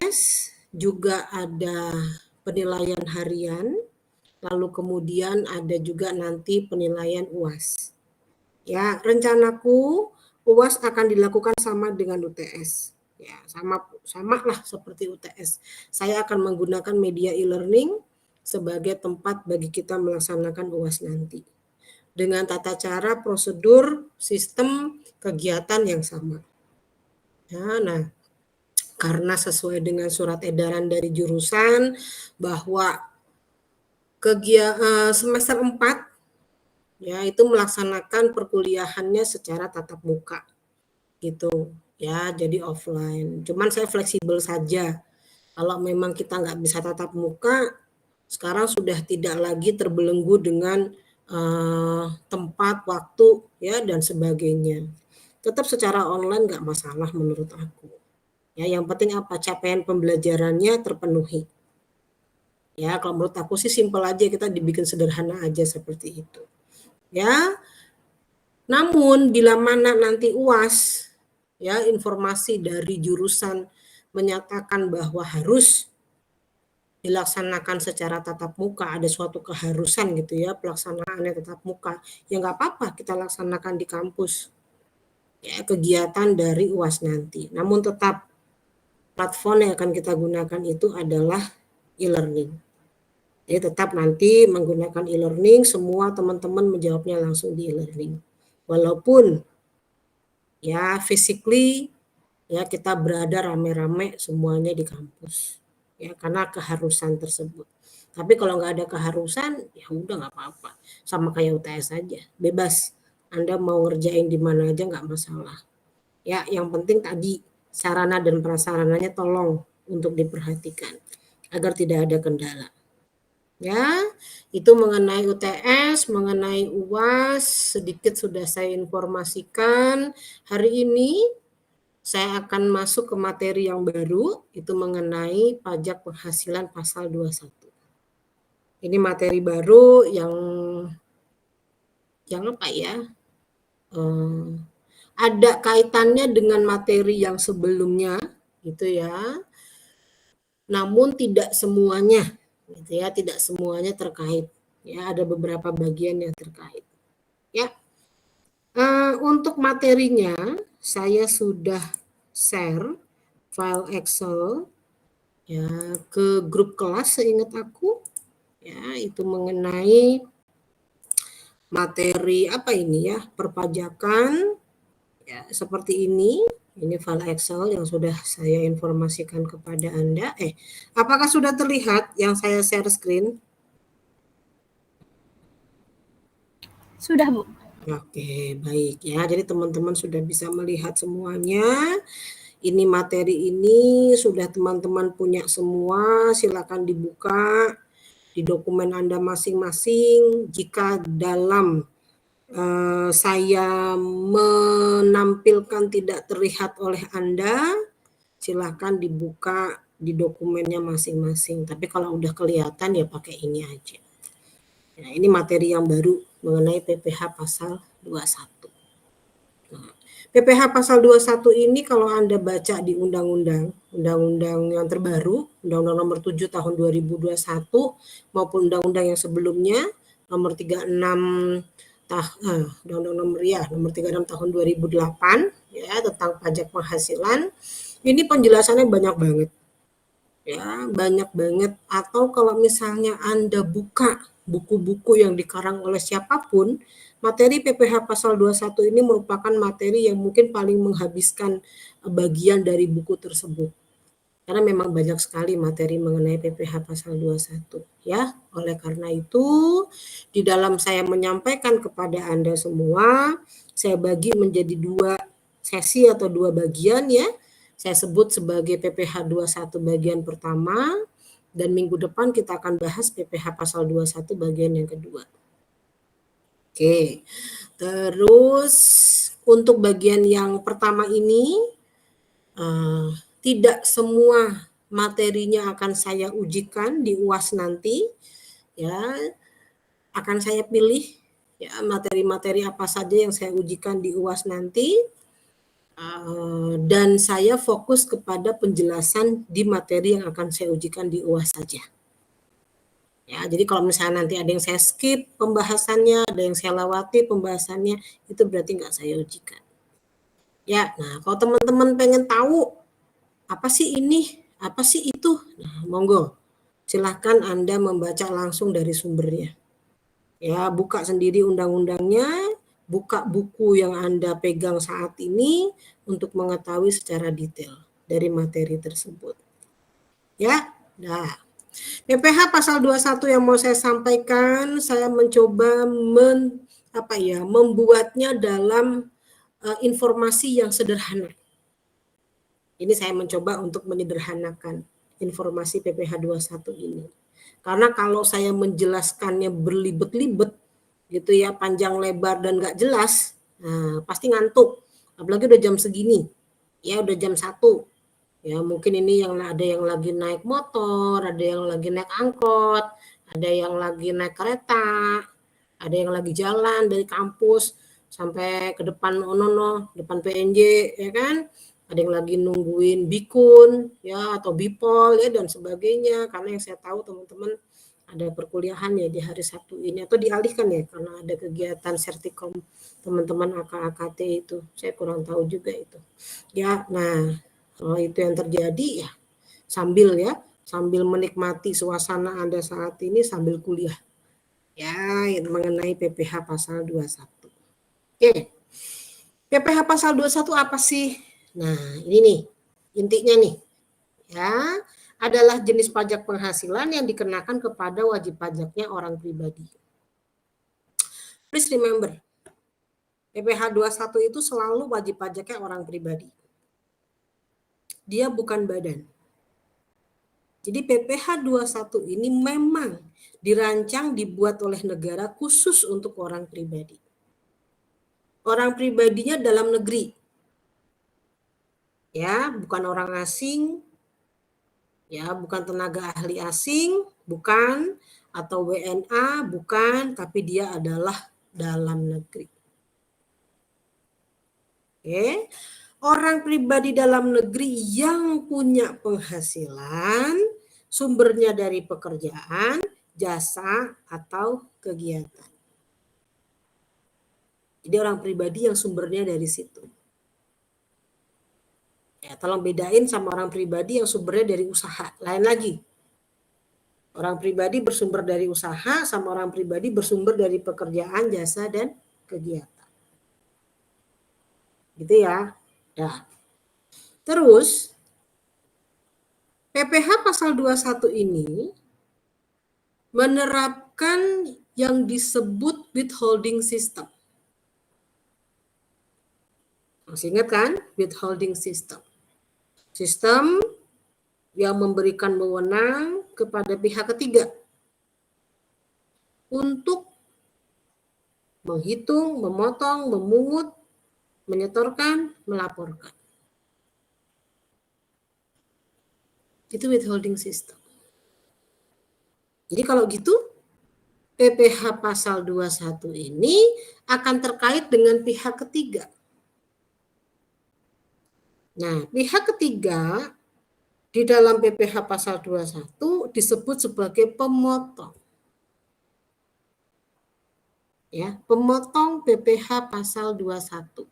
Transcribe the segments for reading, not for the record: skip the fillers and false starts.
UTS, juga ada penilaian harian, lalu kemudian ada juga nanti penilaian UAS. Ya, rencanaku UAS akan dilakukan sama dengan UTS. Ya, sama lah seperti UTS. Saya akan menggunakan media e-learning sebagai tempat bagi kita melaksanakan UAS nanti. Dengan tata cara, prosedur, sistem, kegiatan yang sama. Ya, nah, karena sesuai dengan surat edaran dari jurusan bahwa semester 4 ya itu melaksanakan perkuliahannya secara tatap muka gitu ya, jadi offline. Cuman saya fleksibel saja. Kalau memang kita nggak bisa tatap muka, sekarang sudah tidak lagi terbelenggu dengan tempat, waktu ya dan sebagainya. Tetap secara online nggak masalah menurut aku. Ya, yang penting apa? Capaian pembelajarannya terpenuhi. Ya, kalau menurut aku sih simpel aja, kita dibikin sederhana aja seperti itu. Ya. Namun bila mana nanti UAS ya informasi dari jurusan menyatakan bahwa harus dilaksanakan secara tatap muka, ada suatu keharusan gitu ya pelaksanaannya tatap muka, ya nggak apa-apa kita laksanakan di kampus ya kegiatan dari UAS nanti. Namun tetap platform yang akan kita gunakan itu adalah e-learning. Jadi tetap nanti menggunakan e-learning, semua teman-teman menjawabnya langsung di e-learning. Walaupun ya physically ya kita berada rame-rame semuanya di kampus ya karena keharusan tersebut. Tapi kalau nggak ada keharusan ya udah nggak apa-apa, sama kayak UTS aja, bebas Anda mau ngerjain di mana aja nggak masalah ya. Yang penting tadi sarana dan prasarananya tolong untuk diperhatikan agar tidak ada kendala ya. Itu mengenai UTS, mengenai UAS sedikit sudah saya informasikan. Hari ini saya akan masuk ke materi yang baru, itu mengenai pajak penghasilan pasal 21. Ini materi baru yang apa ya? Ada kaitannya dengan materi yang sebelumnya gitu ya. Namun tidak semuanya gitu ya, tidak semuanya terkait. Ya, ada beberapa bagian yang terkait. Ya. Untuk materinya saya sudah share file Excel ya ke grup kelas seingat aku ya, itu mengenai materi apa ini ya, perpajakan ya seperti ini file Excel yang sudah saya informasikan kepada Anda. Apakah sudah terlihat yang saya share screen? Sudah, Bu. Oke, baik ya. Jadi teman-teman sudah bisa melihat semuanya. Ini materi ini sudah teman-teman punya semua, silakan dibuka di dokumen Anda masing-masing. Jika dalam saya menampilkan tidak terlihat oleh Anda, silakan dibuka di dokumennya masing-masing. Tapi kalau udah kelihatan ya pakai ini aja. Nah, ini materi yang baru mengenai PPh pasal 21. Nah, PPh pasal 21 ini kalau Anda baca di undang-undang yang terbaru, Undang-Undang Nomor 7 Tahun 2021 maupun undang-undang yang sebelumnya Nomor 36 Undang-Undang Nomor 36 Tahun 2008 ya tentang pajak penghasilan. Ini penjelasannya banyak banget. Ya, banyak banget. Atau kalau misalnya Anda buka buku-buku yang dikarang oleh siapapun, materi PPh pasal 21 ini merupakan materi yang mungkin paling menghabiskan bagian dari buku tersebut. Karena memang banyak sekali materi mengenai PPh pasal 21 ya. Oleh karena itu, di dalam saya menyampaikan kepada Anda semua, saya bagi menjadi 2 sesi atau 2 bagian ya. Saya sebut sebagai PPh 21 bagian pertama, dan minggu depan kita akan bahas PPh pasal 21 bagian yang kedua. Oke, terus untuk bagian yang pertama ini, tidak semua materinya akan saya ujikan di UAS nanti, ya, akan saya pilih ya materi-materi apa saja yang saya ujikan di UAS nanti. Dan saya fokus kepada penjelasan di materi yang akan saya ujikan di UAS saja. Ya, jadi kalau misalnya nanti ada yang saya skip pembahasannya, ada yang saya lewati pembahasannya, itu berarti nggak saya ujikan. Ya, nah kalau teman-teman pengen tahu apa sih ini, apa sih itu, nah monggo, silahkan Anda membaca langsung dari sumbernya. Ya, buka sendiri undang-undangnya, buka buku yang Anda pegang saat ini untuk mengetahui secara detail dari materi tersebut. Ya, nah. PPH pasal 21 yang mau saya sampaikan, saya mencoba membuatnya dalam informasi yang sederhana. Ini saya mencoba untuk menyederhanakan informasi PPH 21 ini. Karena kalau saya menjelaskannya berlibet-libet, gitu ya, panjang lebar dan nggak jelas, nah, pasti ngantuk. Apalagi udah jam segini, ya udah jam 1. Ya mungkin ini yang ada yang lagi naik motor, ada yang lagi naik angkot, ada yang lagi naik kereta, ada yang lagi jalan dari kampus sampai ke depan Onono, depan PNJ, ya kan? Ada yang lagi nungguin bikun, ya atau bipol, ya dan sebagainya. Karena yang saya tahu teman-teman ada perkuliahan ya di hari Sabtu ini atau dialihkan ya karena ada kegiatan sertikom teman-teman AK-AKT itu. Saya kurang tahu juga itu. Ya, nah kalau itu yang terjadi ya sambil menikmati suasana Anda saat ini sambil kuliah. Ya, mengenai PPH pasal 21. Oke. PPH pasal 21 apa sih? Nah, ini nih intinya nih. Ya, adalah jenis pajak penghasilan yang dikenakan kepada wajib pajaknya orang pribadi. Please remember, PPH 21 itu selalu wajib pajaknya orang pribadi. Dia bukan badan. Jadi PPH 21 ini memang dirancang dibuat oleh negara khusus untuk orang pribadi. Orang pribadinya dalam negeri. Ya, bukan orang asing. Ya, bukan tenaga ahli asing, bukan, atau WNA, bukan, tapi dia adalah dalam negeri. Oke. Orang pribadi dalam negeri yang punya penghasilan, sumbernya dari pekerjaan, jasa, atau kegiatan. Jadi orang pribadi yang sumbernya dari situ. Ya, tolong bedain sama orang pribadi yang sumbernya dari usaha. Lain lagi. Orang pribadi bersumber dari usaha sama orang pribadi bersumber dari pekerjaan, jasa, dan kegiatan. Gitu ya. Nah. Terus PPH pasal 21 ini menerapkan yang disebut withholding system. Masih ingat kan? Withholding system. Sistem yang memberikan wewenang kepada pihak ketiga untuk menghitung, memotong, memungut, menyetorkan, melaporkan. Itu withholding system. Jadi kalau gitu PPH pasal 21 ini akan terkait dengan pihak ketiga. Nah, pihak ketiga di dalam PPH pasal 21 disebut sebagai pemotong. Ya, pemotong PPH pasal 21.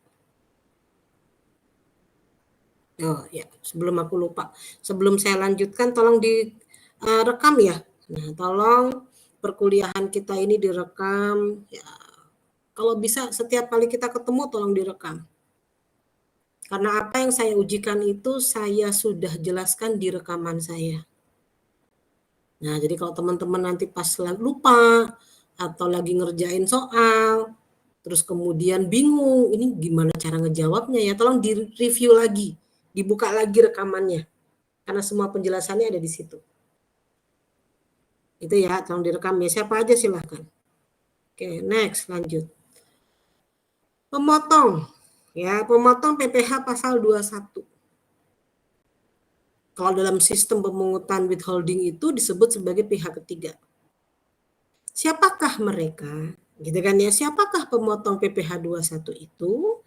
Oh ya, sebelum aku lupa. Sebelum saya lanjutkan tolong direkam ya. Nah, tolong perkuliahan kita ini direkam ya. Kalau bisa setiap kali kita ketemu tolong direkam. Karena apa yang saya ujikan itu saya sudah jelaskan di rekaman saya. Nah, jadi kalau teman-teman nanti pas lupa atau lagi ngerjain soal, terus kemudian bingung, ini gimana cara ngejawabnya ya, tolong di-review lagi, dibuka lagi rekamannya. Karena semua penjelasannya ada di situ. Itu ya, tolong direkam ya, siapa aja silahkan. Oke, next, lanjut. Pemotong. Ya, pemotong PPH pasal 21. Kalau dalam sistem pemungutan withholding itu disebut sebagai pihak ketiga. Siapakah mereka? Gitu kan ya, siapakah pemotong PPH 21 itu?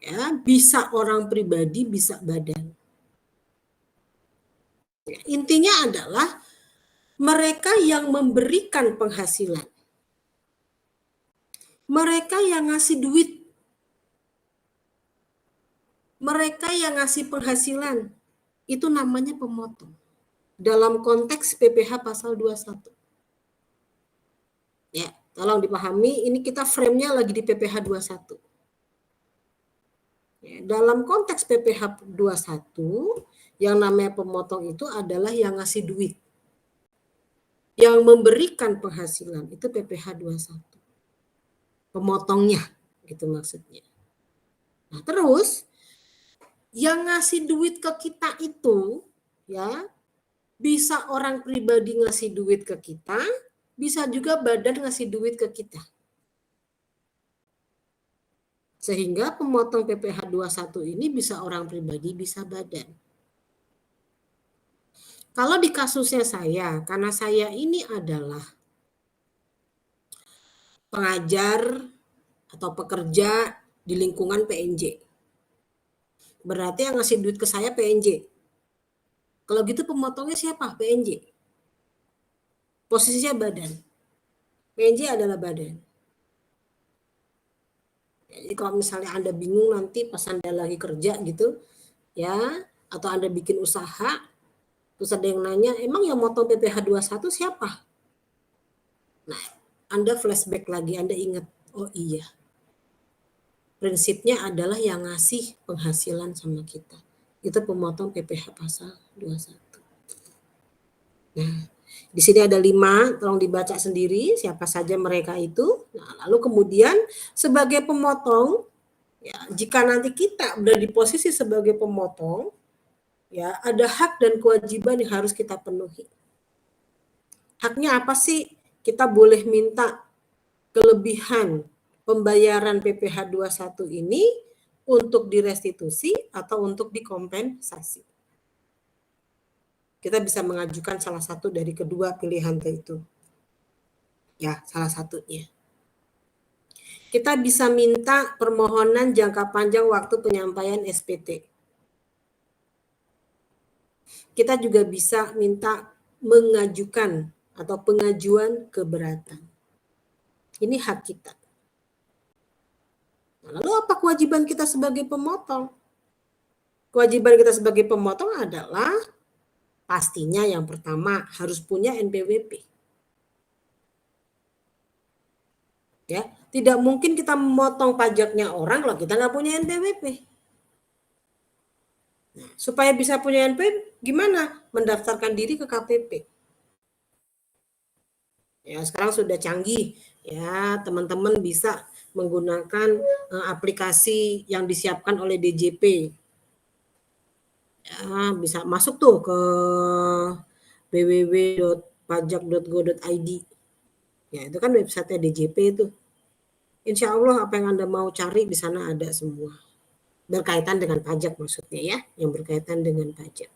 Ya, bisa orang pribadi, bisa badan. Ya, intinya adalah mereka yang memberikan penghasilan. Mereka yang ngasih duit. Mereka yang ngasih penghasilan. Itu namanya pemotong. Dalam konteks PPh pasal 21. Ya, tolong dipahami, ini kita frame-nya lagi di PPh 21. Ya, dalam konteks PPh 21, yang namanya pemotong itu adalah yang ngasih duit. Yang memberikan penghasilan itu PPh 21. Pemotongnya, gitu maksudnya. Nah, terus yang ngasih duit ke kita itu, ya, bisa orang pribadi ngasih duit ke kita, bisa juga badan ngasih duit ke kita. Sehingga pemotong PPh 21 ini bisa orang pribadi, bisa badan. Kalau di kasusnya saya, karena saya ini adalah pengajar atau pekerja di lingkungan PNJ. Berarti yang ngasih duit ke saya PNJ. Kalau gitu pemotongnya siapa? PNJ. Posisinya badan. PNJ adalah badan. Jadi kalau misalnya Anda bingung nanti pas Anda lagi kerja gitu, ya, atau Anda bikin usaha, terus ada yang nanya, emang yang motong PPh 21 siapa? Nah, Anda flashback lagi, Anda ingat, oh iya, prinsipnya adalah yang ngasih penghasilan sama kita. Itu pemotong PPh pasal 21. Nah, di sini ada 5, tolong dibaca sendiri siapa saja mereka itu. Nah, lalu kemudian sebagai pemotong, ya, jika nanti kita berada di posisi sebagai pemotong, ya, ada hak dan kewajiban yang harus kita penuhi. Haknya apa sih? Kita boleh minta kelebihan pembayaran PPh 21 ini untuk direstitusi atau untuk dikompensasi. Kita bisa mengajukan salah satu dari kedua pilihan itu. Ya, salah satunya. Kita bisa minta permohonan jangka panjang waktu penyampaian SPT. Kita juga bisa minta mengajukan atau pengajuan keberatan. Ini hak kita. Lalu apa kewajiban kita sebagai pemotong? Kewajiban kita sebagai pemotong adalah pastinya yang pertama harus punya NPWP. Ya, tidak mungkin kita memotong pajaknya orang kalau kita nggak punya NPWP. Nah, supaya bisa punya NPWP, gimana? Mendaftarkan diri ke KPP. Ya, sekarang sudah canggih. Ya, teman-teman bisa menggunakan aplikasi yang disiapkan oleh DJP. Ya, bisa masuk tuh ke www.pajak.go.id. Ya, itu kan website DJP itu. Insya Allah apa yang Anda mau cari di sana ada semua. Berkaitan dengan pajak maksudnya ya, yang berkaitan dengan pajak.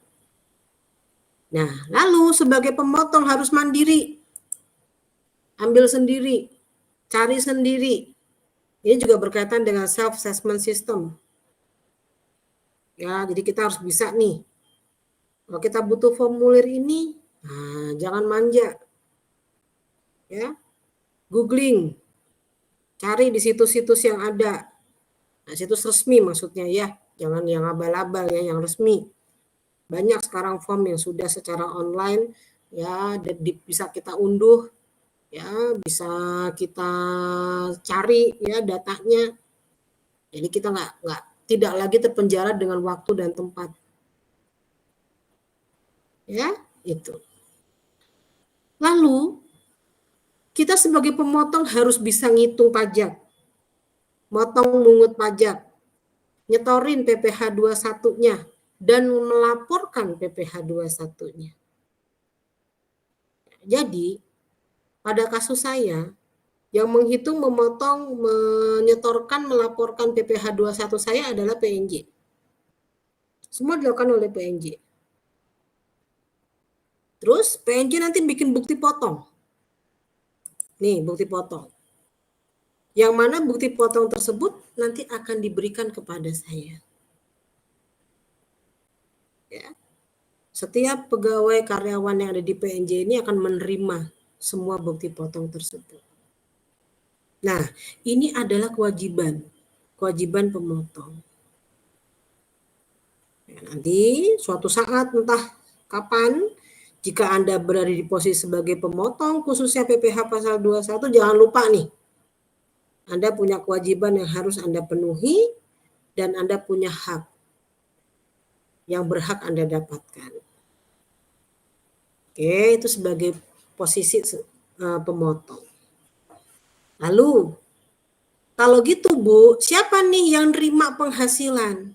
Nah, lalu sebagai pemotong harus mandiri. Ambil sendiri, cari sendiri. Ini juga berkaitan dengan self-assessment system. Ya, jadi kita harus bisa nih. Kalau kita butuh formulir ini, nah, jangan manja. Ya, googling, cari di situs-situs yang ada. Nah, situs resmi maksudnya ya, jangan yang abal-abal ya, yang resmi. Banyak sekarang form yang sudah secara online ya, bisa kita unduh, ya, bisa kita cari ya datanya. Jadi kita tidak lagi terpenjara dengan waktu dan tempat. Ya, itu. Lalu kita sebagai pemotong harus bisa ngitung pajak. Motong mungut pajak. Nyetorin PPh 21-nya dan melaporkan PPh 21-nya. Jadi, pada kasus saya, yang menghitung, memotong, menyetorkan, melaporkan PPh 21 saya adalah PNJ. Semua dilakukan oleh PNJ. Terus PNJ nanti bikin bukti potong. Nih, bukti potong. Yang mana bukti potong tersebut nanti akan diberikan kepada saya. Ya. Setiap pegawai karyawan yang ada di PNJ ini akan menerima semua bukti potong tersebut. Nah, ini adalah kewajiban pemotong. Ya, nanti suatu saat entah kapan, jika Anda berada di posisi sebagai pemotong, khususnya PPh pasal 21, jangan lupa nih, Anda punya kewajiban yang harus Anda penuhi dan Anda punya hak yang berhak Anda dapatkan. Oke, itu sebagai posisi pemotong. Lalu, kalau gitu Bu, siapa nih yang nerima penghasilan?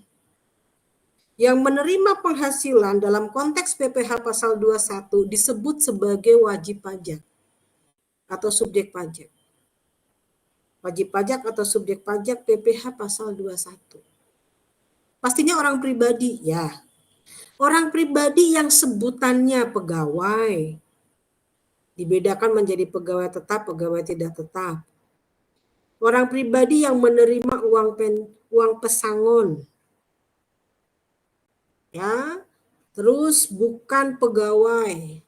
Yang menerima penghasilan dalam konteks PPh pasal 21 disebut sebagai wajib pajak atau subjek pajak. Wajib pajak atau subjek pajak PPh pasal 21. Pastinya orang pribadi, ya. Orang pribadi yang sebutannya pegawai. Dibedakan menjadi pegawai tetap, pegawai tidak tetap. Orang pribadi yang menerima uang pesangon. Ya. Terus bukan pegawai.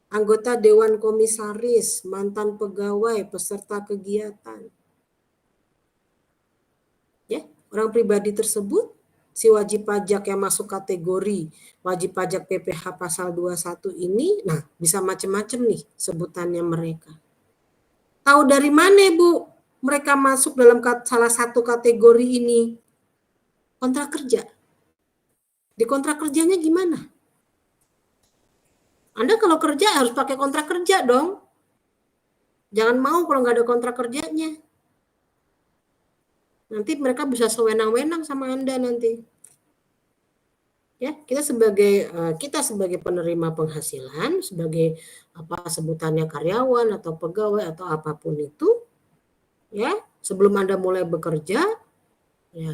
Anggota Dewan Komisaris, mantan pegawai, peserta kegiatan. Ya, orang pribadi tersebut, si wajib pajak yang masuk kategori wajib pajak PPh pasal 21 ini, nah bisa macam-macam nih sebutannya mereka. Tahu dari mana Bu mereka masuk dalam salah satu kategori ini? Kontrak kerja. Di kontrak kerjanya gimana? Anda kalau kerja harus pakai kontrak kerja dong. Jangan mau kalau nggak ada kontrak kerjanya. Nanti mereka bisa sewenang-wenang sama Anda nanti. Ya, kita sebagai penerima penghasilan, sebagai apa sebutannya karyawan atau pegawai atau apapun itu, ya, sebelum Anda mulai bekerja, ya,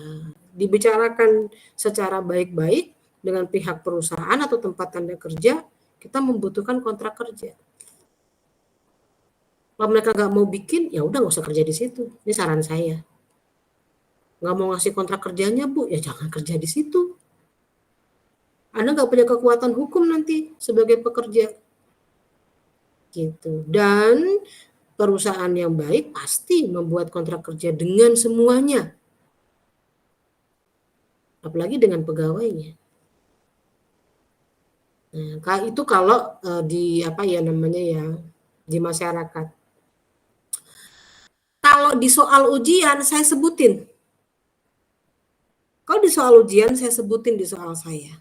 dibicarakan secara baik-baik dengan pihak perusahaan atau tempat Anda kerja, kita membutuhkan kontrak kerja. Kalau mereka nggak mau bikin, ya udah nggak usah kerja di situ. Ini saran saya. Nggak mau ngasih kontrak kerjanya Bu, ya jangan kerja di situ. Anda nggak punya kekuatan hukum nanti sebagai pekerja. Gitu. Dan perusahaan yang baik pasti membuat kontrak kerja dengan semuanya. Apalagi dengan pegawainya. Nah, itu kalau di apa ya namanya ya, di masyarakat. Kalau di soal ujian saya sebutin. Kalau di soal ujian saya sebutin di soal saya.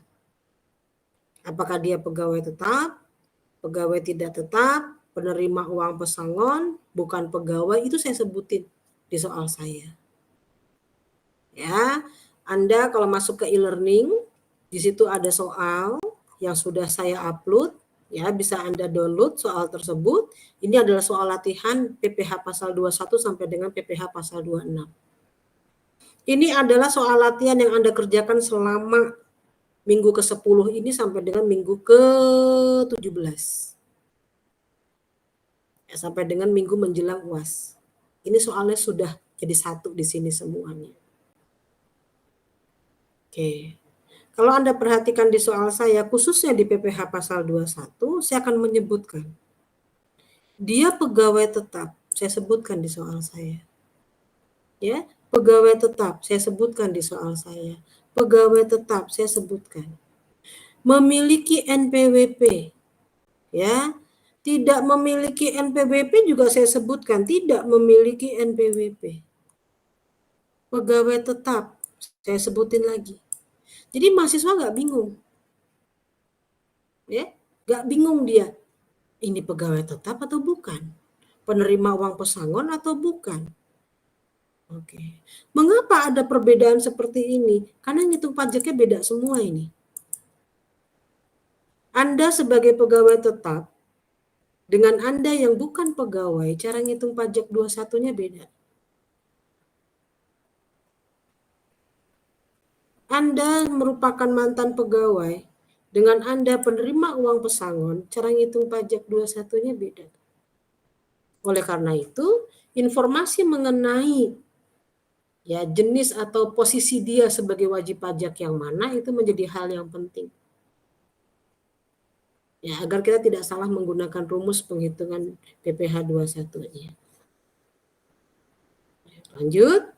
Apakah dia pegawai tetap, pegawai tidak tetap, penerima uang pesangon, bukan pegawai, itu saya sebutin di soal saya. Ya, Anda kalau masuk ke e-learning, di situ ada soal yang sudah saya upload, ya bisa Anda download soal tersebut. Ini adalah soal latihan PPh pasal 21 sampai dengan PPh pasal 26. Ini adalah soal latihan yang Anda kerjakan selama minggu ke-10 ini sampai dengan minggu ke-17. Ya, sampai dengan minggu menjelang UAS. Ini soalnya sudah jadi satu di sini semuanya. Oke. Kalau Anda perhatikan di soal saya, khususnya di PPh pasal 21, saya akan menyebutkan. Dia pegawai tetap, saya sebutkan di soal saya. Ya, pegawai tetap, saya sebutkan di soal saya. Pegawai tetap, saya sebutkan. Memiliki NPWP, ya. Tidak memiliki NPWP juga saya sebutkan, tidak memiliki NPWP. Pegawai tetap, saya sebutin lagi. Jadi mahasiswa nggak bingung. Ya, nggak bingung dia. Ini pegawai tetap atau bukan? Penerima uang pesangon atau bukan? Oke. Mengapa ada perbedaan seperti ini? Karena ngitung pajaknya beda semua ini. Anda sebagai pegawai tetap, dengan Anda yang bukan pegawai, cara ngitung pajak 21-nya beda. Anda merupakan mantan pegawai, dengan Anda penerima uang pesangon, cara ngitung pajak 21-nya beda. Oleh karena itu, informasi mengenai ya jenis atau posisi dia sebagai wajib pajak yang mana itu menjadi hal yang penting. Ya, agar kita tidak salah menggunakan rumus penghitungan PPh 21-nya. Lanjut.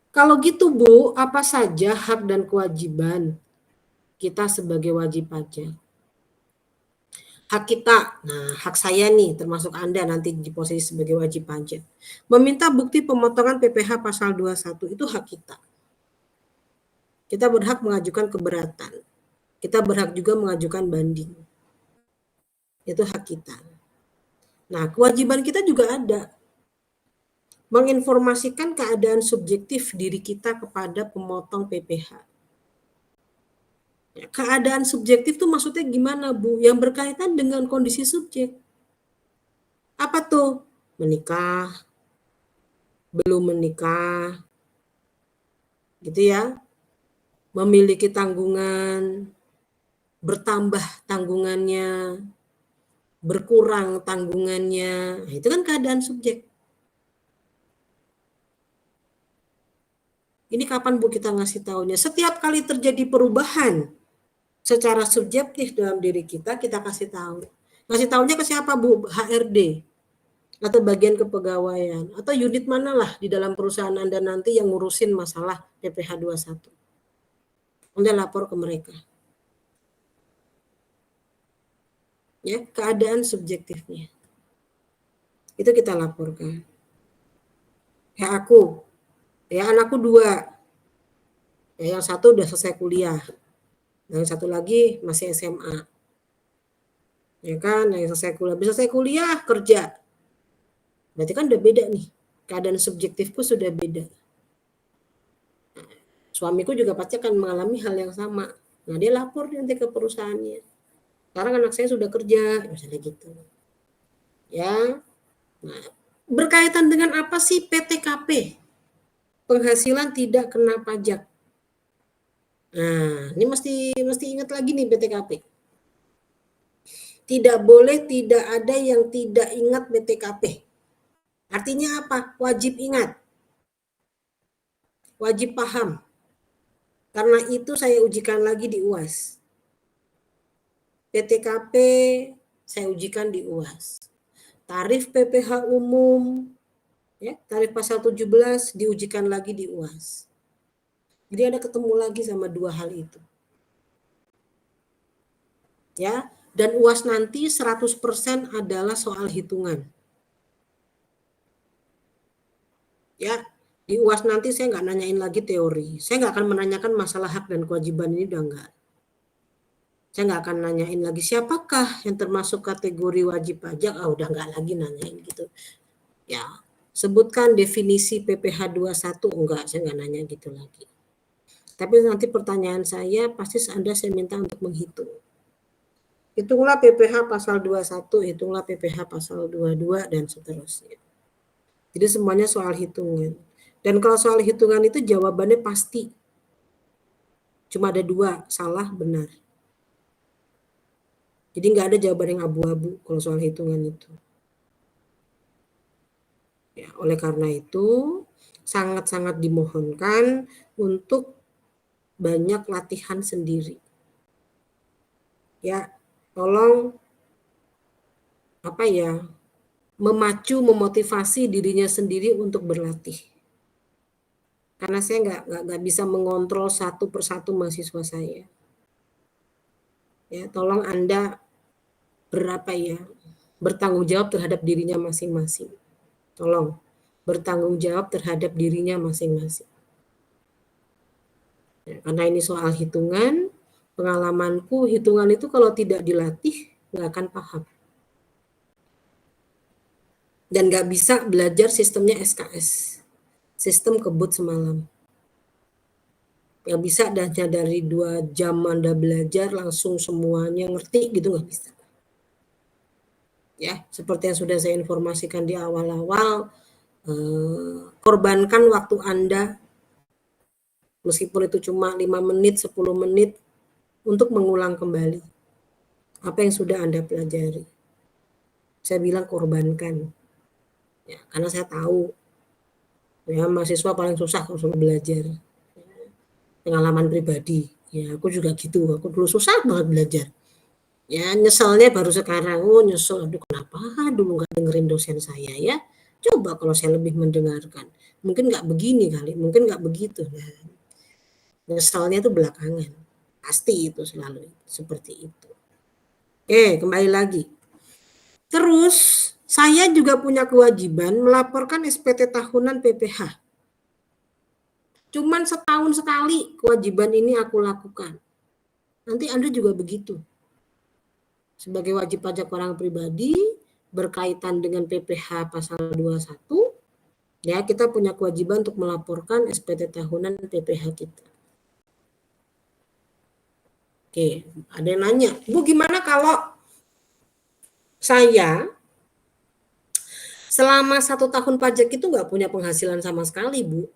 Kalau gitu Bu, apa saja hak dan kewajiban kita sebagai wajib pajak? Hak kita, nah hak saya nih termasuk Anda nanti di posisi sebagai wajib pajak. Meminta bukti pemotongan PPh pasal 21 itu hak kita. Kita berhak mengajukan keberatan. Kita berhak juga mengajukan banding. Itu hak kita. Nah, kewajiban kita juga ada. Menginformasikan keadaan subjektif diri kita kepada pemotong PPh. Ya, keadaan subjektif itu maksudnya gimana, Bu? Yang berkaitan dengan kondisi subjek. Apa tuh? Menikah, belum menikah, gitu ya. Memiliki tanggungan, bertambah tanggungannya, berkurang tanggungannya. Nah, itu kan keadaan subjek. Ini kapan Bu kita ngasih tahunya? Setiap kali terjadi perubahan secara subjektif dalam diri kita kasih tahu. Ngasih tahunya ke siapa Bu? HRD atau bagian kepegawaian atau unit manalah di dalam perusahaan Anda nanti yang ngurusin masalah PPh 21. Anda lapor ke mereka. Ya, keadaan subjektifnya. Itu kita laporkan. Ya aku, ya anakku 2. Ya, yang satu udah selesai kuliah. Yang satu lagi masih SMA. Ya kan, yang selesai kuliah, bisa selesai kuliah kerja. Berarti kan udah beda nih. Keadaan subjektifku sudah beda. Suamiku juga pasti akan mengalami hal yang sama. Nah, dia lapor nanti ke perusahaannya. Sekarang anak saya sudah kerja, misalnya gitu. Ya. Nah, berkaitan dengan apa sih PTKP? Penghasilan tidak kena pajak. Nah, ini mesti ingat lagi nih PTKP. Tidak boleh tidak ada yang tidak ingat PTKP. Artinya apa? Wajib ingat. Wajib paham. Karena itu saya ujikan lagi di UAS. PTKP saya ujikan di UAS. Tarif PPh umum, ya, tarif pasal 17 diujikan lagi di UAS. Jadi Anda ketemu lagi sama dua hal itu. Ya, dan UAS nanti 100% adalah soal hitungan. Ya, di UAS nanti saya nggak nanyain lagi teori. Saya nggak akan menanyakan masalah hak dan kewajiban ini, udah nggak. Saya nggak akan nanyain lagi siapakah yang termasuk kategori wajib pajak, udah nggak lagi nanyain gitu. Ya, sebutkan definisi PPh 21, enggak, saya nggak nanya gitu lagi. Tapi nanti pertanyaan saya pasti Anda saya minta untuk menghitung. Hitunglah PPh pasal 21, hitunglah PPh pasal 22 dan seterusnya. Jadi semuanya soal hitungan. Dan kalau soal hitungan itu jawabannya pasti. Cuma ada 2, salah, benar. Jadi nggak ada jawaban yang abu-abu kalau soal hitungan itu. Ya, oleh karena itu sangat-sangat dimohonkan untuk banyak latihan sendiri. Ya, tolong memacu, memotivasi dirinya sendiri untuk berlatih. Karena saya nggak bisa mengontrol satu persatu mahasiswa saya. Ya, tolong Anda bertanggung jawab terhadap dirinya masing-masing. Tolong bertanggung jawab terhadap dirinya masing-masing. Ya, karena ini soal hitungan, pengalamanku hitungan itu kalau tidak dilatih nggak akan paham. Dan nggak bisa belajar sistemnya SKS, sistem kebut semalam. Nggak bisa hanya dari 2 jam Anda belajar langsung semuanya ngerti gitu, nggak bisa. Ya, seperti yang sudah saya informasikan di awal-awal, korbankan waktu Anda, meskipun itu cuma 5 menit, 10 menit, untuk mengulang kembali apa yang sudah Anda pelajari. Saya bilang korbankan. Ya, karena saya tahu ya mahasiswa paling susah kalau suruh belajar. Pengalaman pribadi. Ya, aku juga gitu. Aku dulu susah banget belajar. Ya, nyeselnya baru sekarang. Oh, nyesel. Aduh, kenapa dulu nggak dengerin dosen saya ya? Coba kalau saya lebih mendengarkan. Mungkin nggak begini kali, mungkin nggak begitu. Nah, nyeselnya itu belakangan. Pasti itu selalu seperti itu. Oke, kembali lagi. Terus, saya juga punya kewajiban melaporkan SPT tahunan PPh. Cuman setahun sekali kewajiban ini aku lakukan. Nanti Anda juga begitu. Sebagai wajib pajak orang pribadi, berkaitan dengan PPh pasal 21, ya kita punya kewajiban untuk melaporkan SPT tahunan PPh kita. Oke, ada yang nanya, Bu gimana kalau saya selama 1 tahun pajak itu nggak punya penghasilan sama sekali, Bu?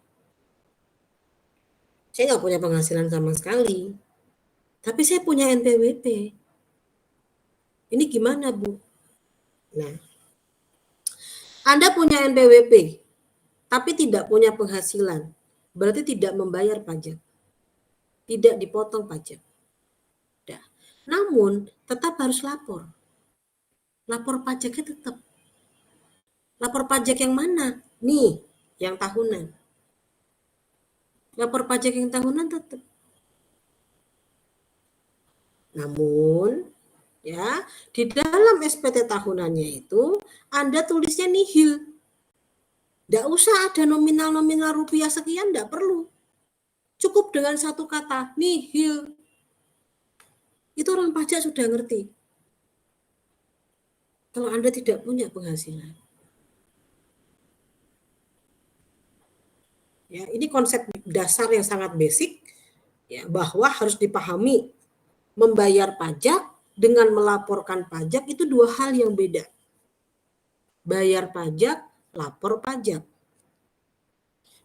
Saya nggak punya penghasilan sama sekali, tapi saya punya NPWP. Ini gimana, Bu? Nah, Anda punya NPWP, tapi tidak punya penghasilan, berarti tidak membayar pajak, tidak dipotong pajak. Nah, namun tetap harus lapor. Lapor pajaknya tetap. Lapor pajak yang mana? Nih, yang tahunan. Lapor pajak yang tahunan tetap. Namun, ya, di dalam SPT tahunannya itu Anda tulisnya nihil. Nggak usah ada nominal-nominal rupiah sekian, nggak perlu. Cukup dengan satu kata, nihil. Itu orang pajak sudah ngerti. Kalau Anda tidak punya penghasilan. Ya, ini konsep dasar yang sangat basic, ya, bahwa harus dipahami membayar pajak dengan melaporkan pajak itu dua hal yang beda. Bayar pajak, lapor pajak.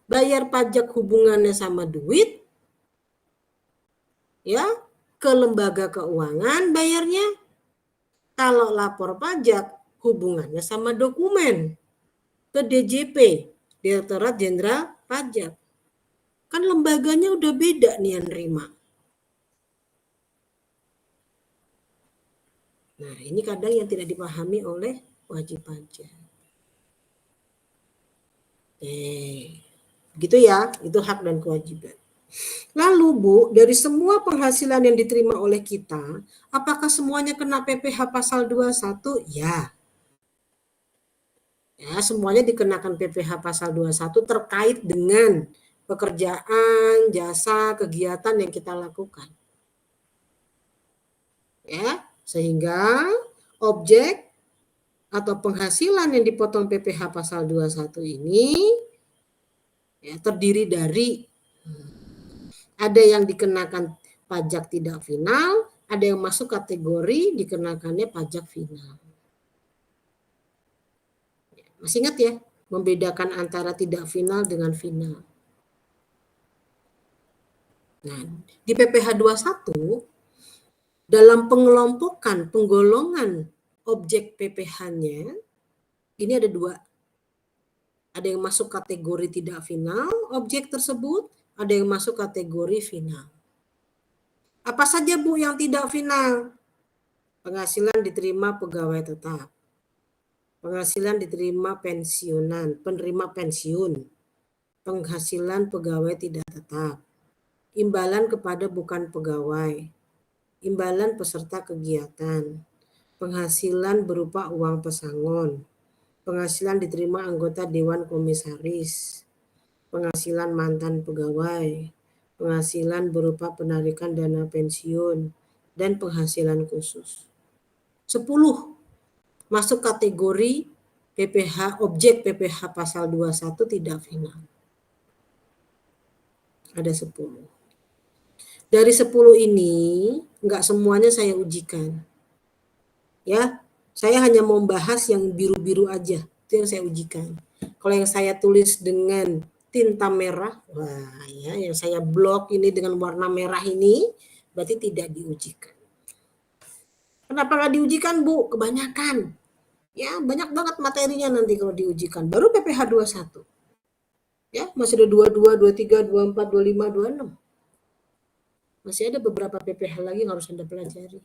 Bayar pajak hubungannya sama duit, ya, ke lembaga keuangan bayarnya. Kalau lapor pajak hubungannya sama dokumen, ke DJP, Direktorat Jenderal Pajak. Kan lembaganya udah beda nih yang nerima. Nah, ini kadang yang tidak dipahami oleh wajib pajak. Gitu ya, itu hak dan kewajiban. Lalu Bu, dari semua penghasilan yang diterima oleh kita, apakah semuanya kena PPh pasal 21? Ya. Ya, semuanya dikenakan PPh pasal 21 terkait dengan pekerjaan, jasa, kegiatan yang kita lakukan. Ya, sehingga objek atau penghasilan yang dipotong PPh pasal 21 ini ya, terdiri dari ada yang dikenakan pajak tidak final, ada yang masuk kategori dikenakannya pajak final. Masih ingat ya, membedakan antara tidak final dengan final. Nah, di PPh 21 dalam pengelompokan penggolongan objek PPh-nya ini ada dua. Ada yang masuk kategori tidak final objek tersebut, ada yang masuk kategori final. Apa saja Bu yang tidak final? Penghasilan diterima pegawai tetap. Penghasilan diterima pensiunan, penerima pensiun. Penghasilan pegawai tidak tetap. Imbalan kepada bukan pegawai. Imbalan peserta kegiatan. Penghasilan berupa uang pesangon. Penghasilan diterima anggota Dewan Komisaris. Penghasilan mantan pegawai. Penghasilan berupa penarikan dana pensiun. Dan penghasilan khusus. 10 masuk kategori PPh, objek PPh pasal 21 tidak final. Ada 10. Dari 10 ini, enggak semuanya saya ujikan. Ya, saya hanya mau bahas yang biru-biru aja. Itu yang saya ujikan. Kalau yang saya tulis dengan tinta merah, wah ya, yang saya blok ini dengan warna merah ini, berarti tidak diujikan. Kenapa nggak diujikan Bu? Kebanyakan. Ya, banyak banget materinya nanti kalau diujikan. Baru PPH 21. Ya, masih ada 22, 23, 24, 25, 26. Masih ada beberapa PPH lagi yang harus Anda pelajari.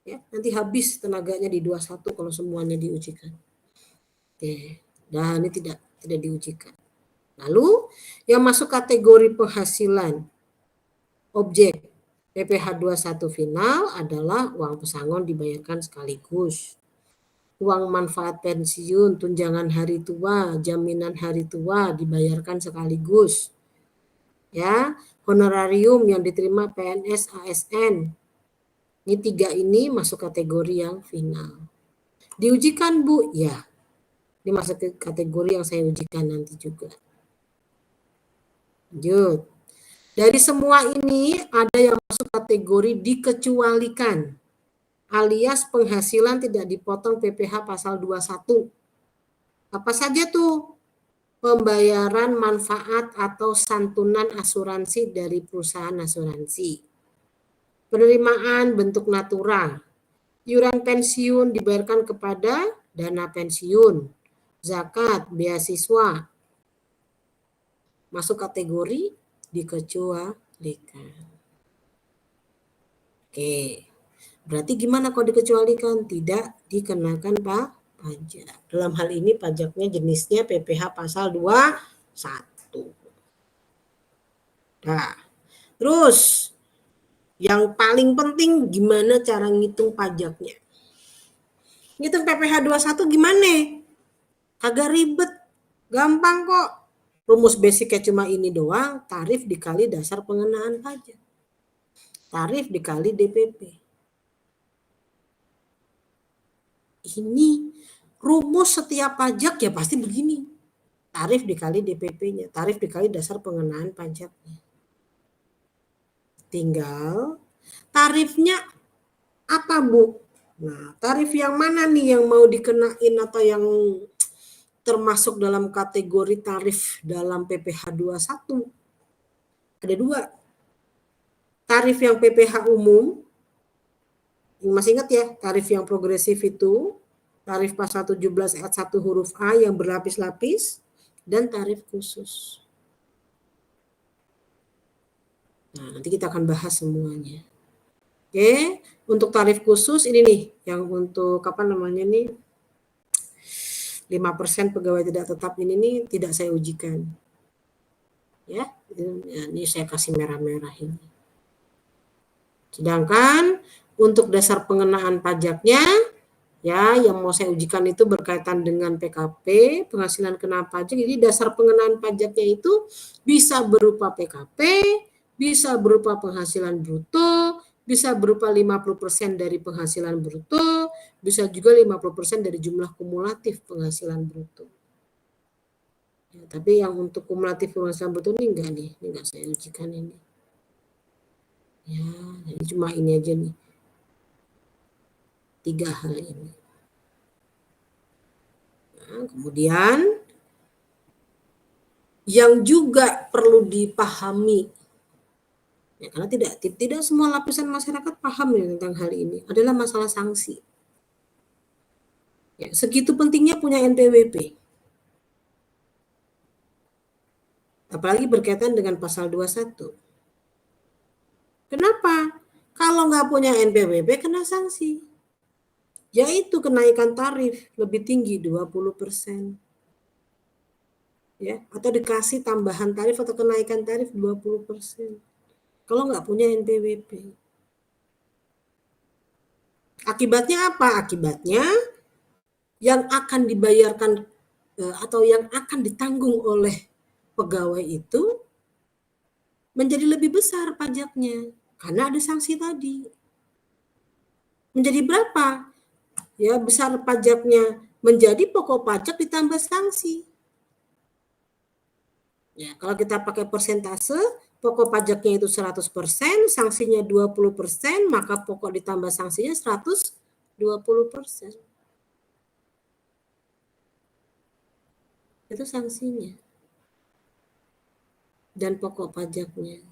Ya, nanti habis tenaganya di 21 kalau semuanya diujikan. Oke. Dan ini tidak diujikan. Lalu yang masuk kategori penghasilan objek PPH 21 final adalah uang pesangon dibayarkan sekaligus. Uang manfaat pensiun, tunjangan hari tua, jaminan hari tua dibayarkan sekaligus. Ya, honorarium yang diterima PNS ASN. Ini 3 ini masuk kategori yang final. Diujikan, Bu? Ya. Ini masuk ke kategori yang saya ujikan nanti juga. Lanjut. Dari semua ini ada yang masuk kategori dikecualikan, alias penghasilan tidak dipotong PPH pasal 21. Apa saja tuh? Pembayaran manfaat atau santunan asuransi dari perusahaan asuransi. Penerimaan bentuk natura. Iuran pensiun dibayarkan kepada dana pensiun. Zakat, beasiswa. Masuk kategori dikecualikan. Oke. Berarti gimana kalau dikecualikan? Tidak dikenakan pajak. Dalam hal ini pajaknya jenisnya PPH pasal 21. Nah, terus yang paling penting gimana cara ngitung pajaknya? Ngitung PPH 21 gimana? Kagak ribet. Gampang kok. Rumus basicnya cuma ini doang, tarif dikali dasar pengenaan pajak. Tarif dikali DPP. Ini rumus setiap pajak ya pasti begini. Tarif dikali DPP-nya, tarif dikali dasar pengenaan pajaknya. Tinggal tarifnya apa, Bu? Nah, tarif yang mana nih yang mau dikenain atau yang termasuk dalam kategori tarif dalam PPH 21? Ada 2. Tarif yang PPH umum, masih ingat ya, tarif yang progresif itu, tarif pasal 17 ayat 1 huruf A yang berlapis-lapis, dan tarif khusus. Nah, nanti kita akan bahas semuanya. Oke, untuk tarif khusus ini nih, yang untuk apa namanya nih, 5% pegawai tidak tetap ini nih tidak saya ujikan. Ya, ini saya kasih merah-merah ini. Sedangkan untuk dasar pengenaan pajaknya, ya yang mau saya ujikan itu berkaitan dengan PKP, penghasilan kena pajak. Jadi dasar pengenaan pajaknya itu bisa berupa PKP, bisa berupa penghasilan bruto, bisa berupa 50% dari penghasilan bruto, bisa juga 50% dari jumlah kumulatif penghasilan bruto. Ya, tapi yang untuk kumulatif penghasilan bruto ini enggak saya ujikan ini. Ya, jadi cuma ini aja nih. 3 hal ini. Nah, kemudian yang juga perlu dipahami, ya, karena tidak semua lapisan masyarakat paham ya tentang hal ini, adalah masalah sanksi. Ya, segitu pentingnya punya NPWP. Apalagi berkaitan dengan pasal 21. Kenapa? Kalau nggak punya NPWP kena sanksi. Yaitu kenaikan tarif lebih tinggi 20%. Ya, atau dikasih tambahan tarif atau kenaikan tarif 20%. Kalau nggak punya NPWP. Akibatnya apa? Akibatnya yang akan dibayarkan atau yang akan ditanggung oleh pegawai itu menjadi lebih besar pajaknya karena ada sanksi tadi. Menjadi berapa? Ya, besar pajaknya menjadi pokok pajak ditambah sanksi. Ya, kalau kita pakai persentase, pokok pajaknya itu 100%, sanksinya 20%, maka pokok ditambah sanksinya 120%. Itu sanksinya. Dan pokok pajaknya.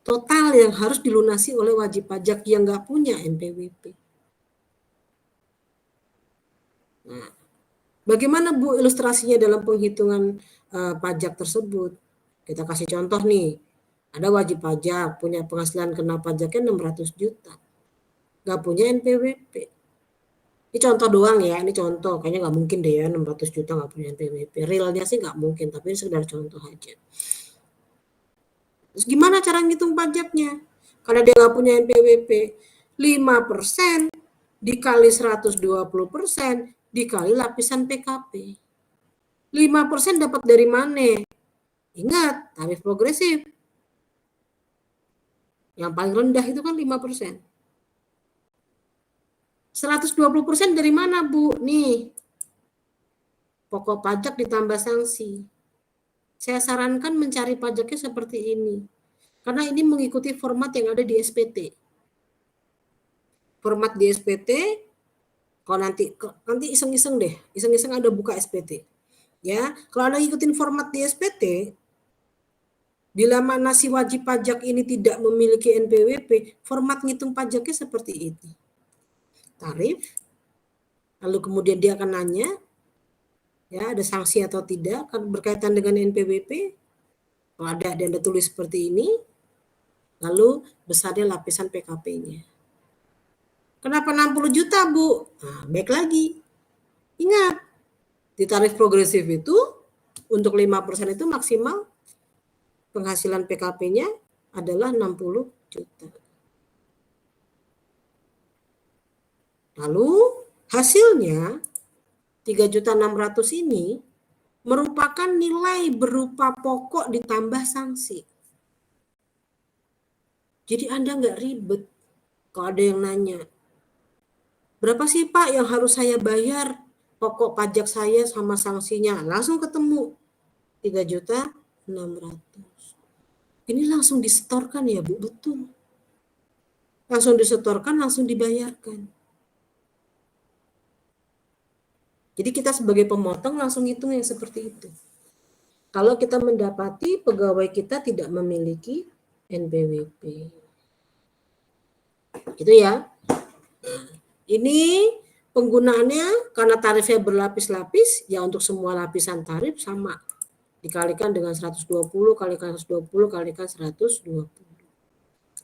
Total yang harus dilunasi oleh wajib pajak yang nggak punya NPWP. Nah, bagaimana Bu ilustrasinya dalam penghitungan pajak tersebut? Kita kasih contoh nih, ada wajib pajak, punya penghasilan kena pajaknya 600 juta, nggak punya NPWP. Ini contoh doang ya, ini contoh, kayaknya nggak mungkin deh ya 600 juta nggak punya NPWP. Realnya sih nggak mungkin, tapi ini sekedar contoh aja. Terus gimana cara ngitung pajaknya? Karena dia nggak punya NPWP, 5% dikali 120% dikali lapisan PKP. 5% dapat dari mana? Ingat, tarif progresif. Yang paling rendah itu kan 5%. 120% dari mana, Bu? Nih, pokok pajak ditambah sanksi. Saya sarankan mencari pajaknya seperti ini. Karena ini mengikuti format yang ada di SPT. Format di SPT, kalau nanti iseng-iseng deh, iseng-iseng ada buka SPT. Ya, kalau Anda ikutin format di SPT, bila mana si wajib pajak ini tidak memiliki NPWP, format ngitung pajaknya seperti itu. Tarif, lalu kemudian dia akan nanya, ya ada sanksi atau tidak berkaitan dengan NPWP. Kalau ada, dia Anda tulis seperti ini, lalu besarnya lapisan PKP-nya. Kenapa 60 juta, Bu? Nah, baik lagi. Ingat, di tarif progresif itu, untuk 5% itu maksimal penghasilan PKP-nya adalah 60 juta. Lalu hasilnya 3.600.000 ini merupakan nilai berupa pokok ditambah sanksi. Jadi Anda nggak ribet kalau ada yang nanya, berapa sih Pak yang harus saya bayar pokok pajak saya sama sanksinya? Langsung ketemu 3.600.000. Ini langsung disetorkan ya Bu, betul. Langsung disetorkan, langsung dibayarkan. Jadi kita sebagai pemotong langsung hitung yang seperti itu. Kalau kita mendapati pegawai kita tidak memiliki NPWP. Gitu ya. Ini penggunaannya karena tarifnya berlapis-lapis, ya untuk semua lapisan tarif sama. Dikalikan dengan 120, kalikan 120, kalikan 120.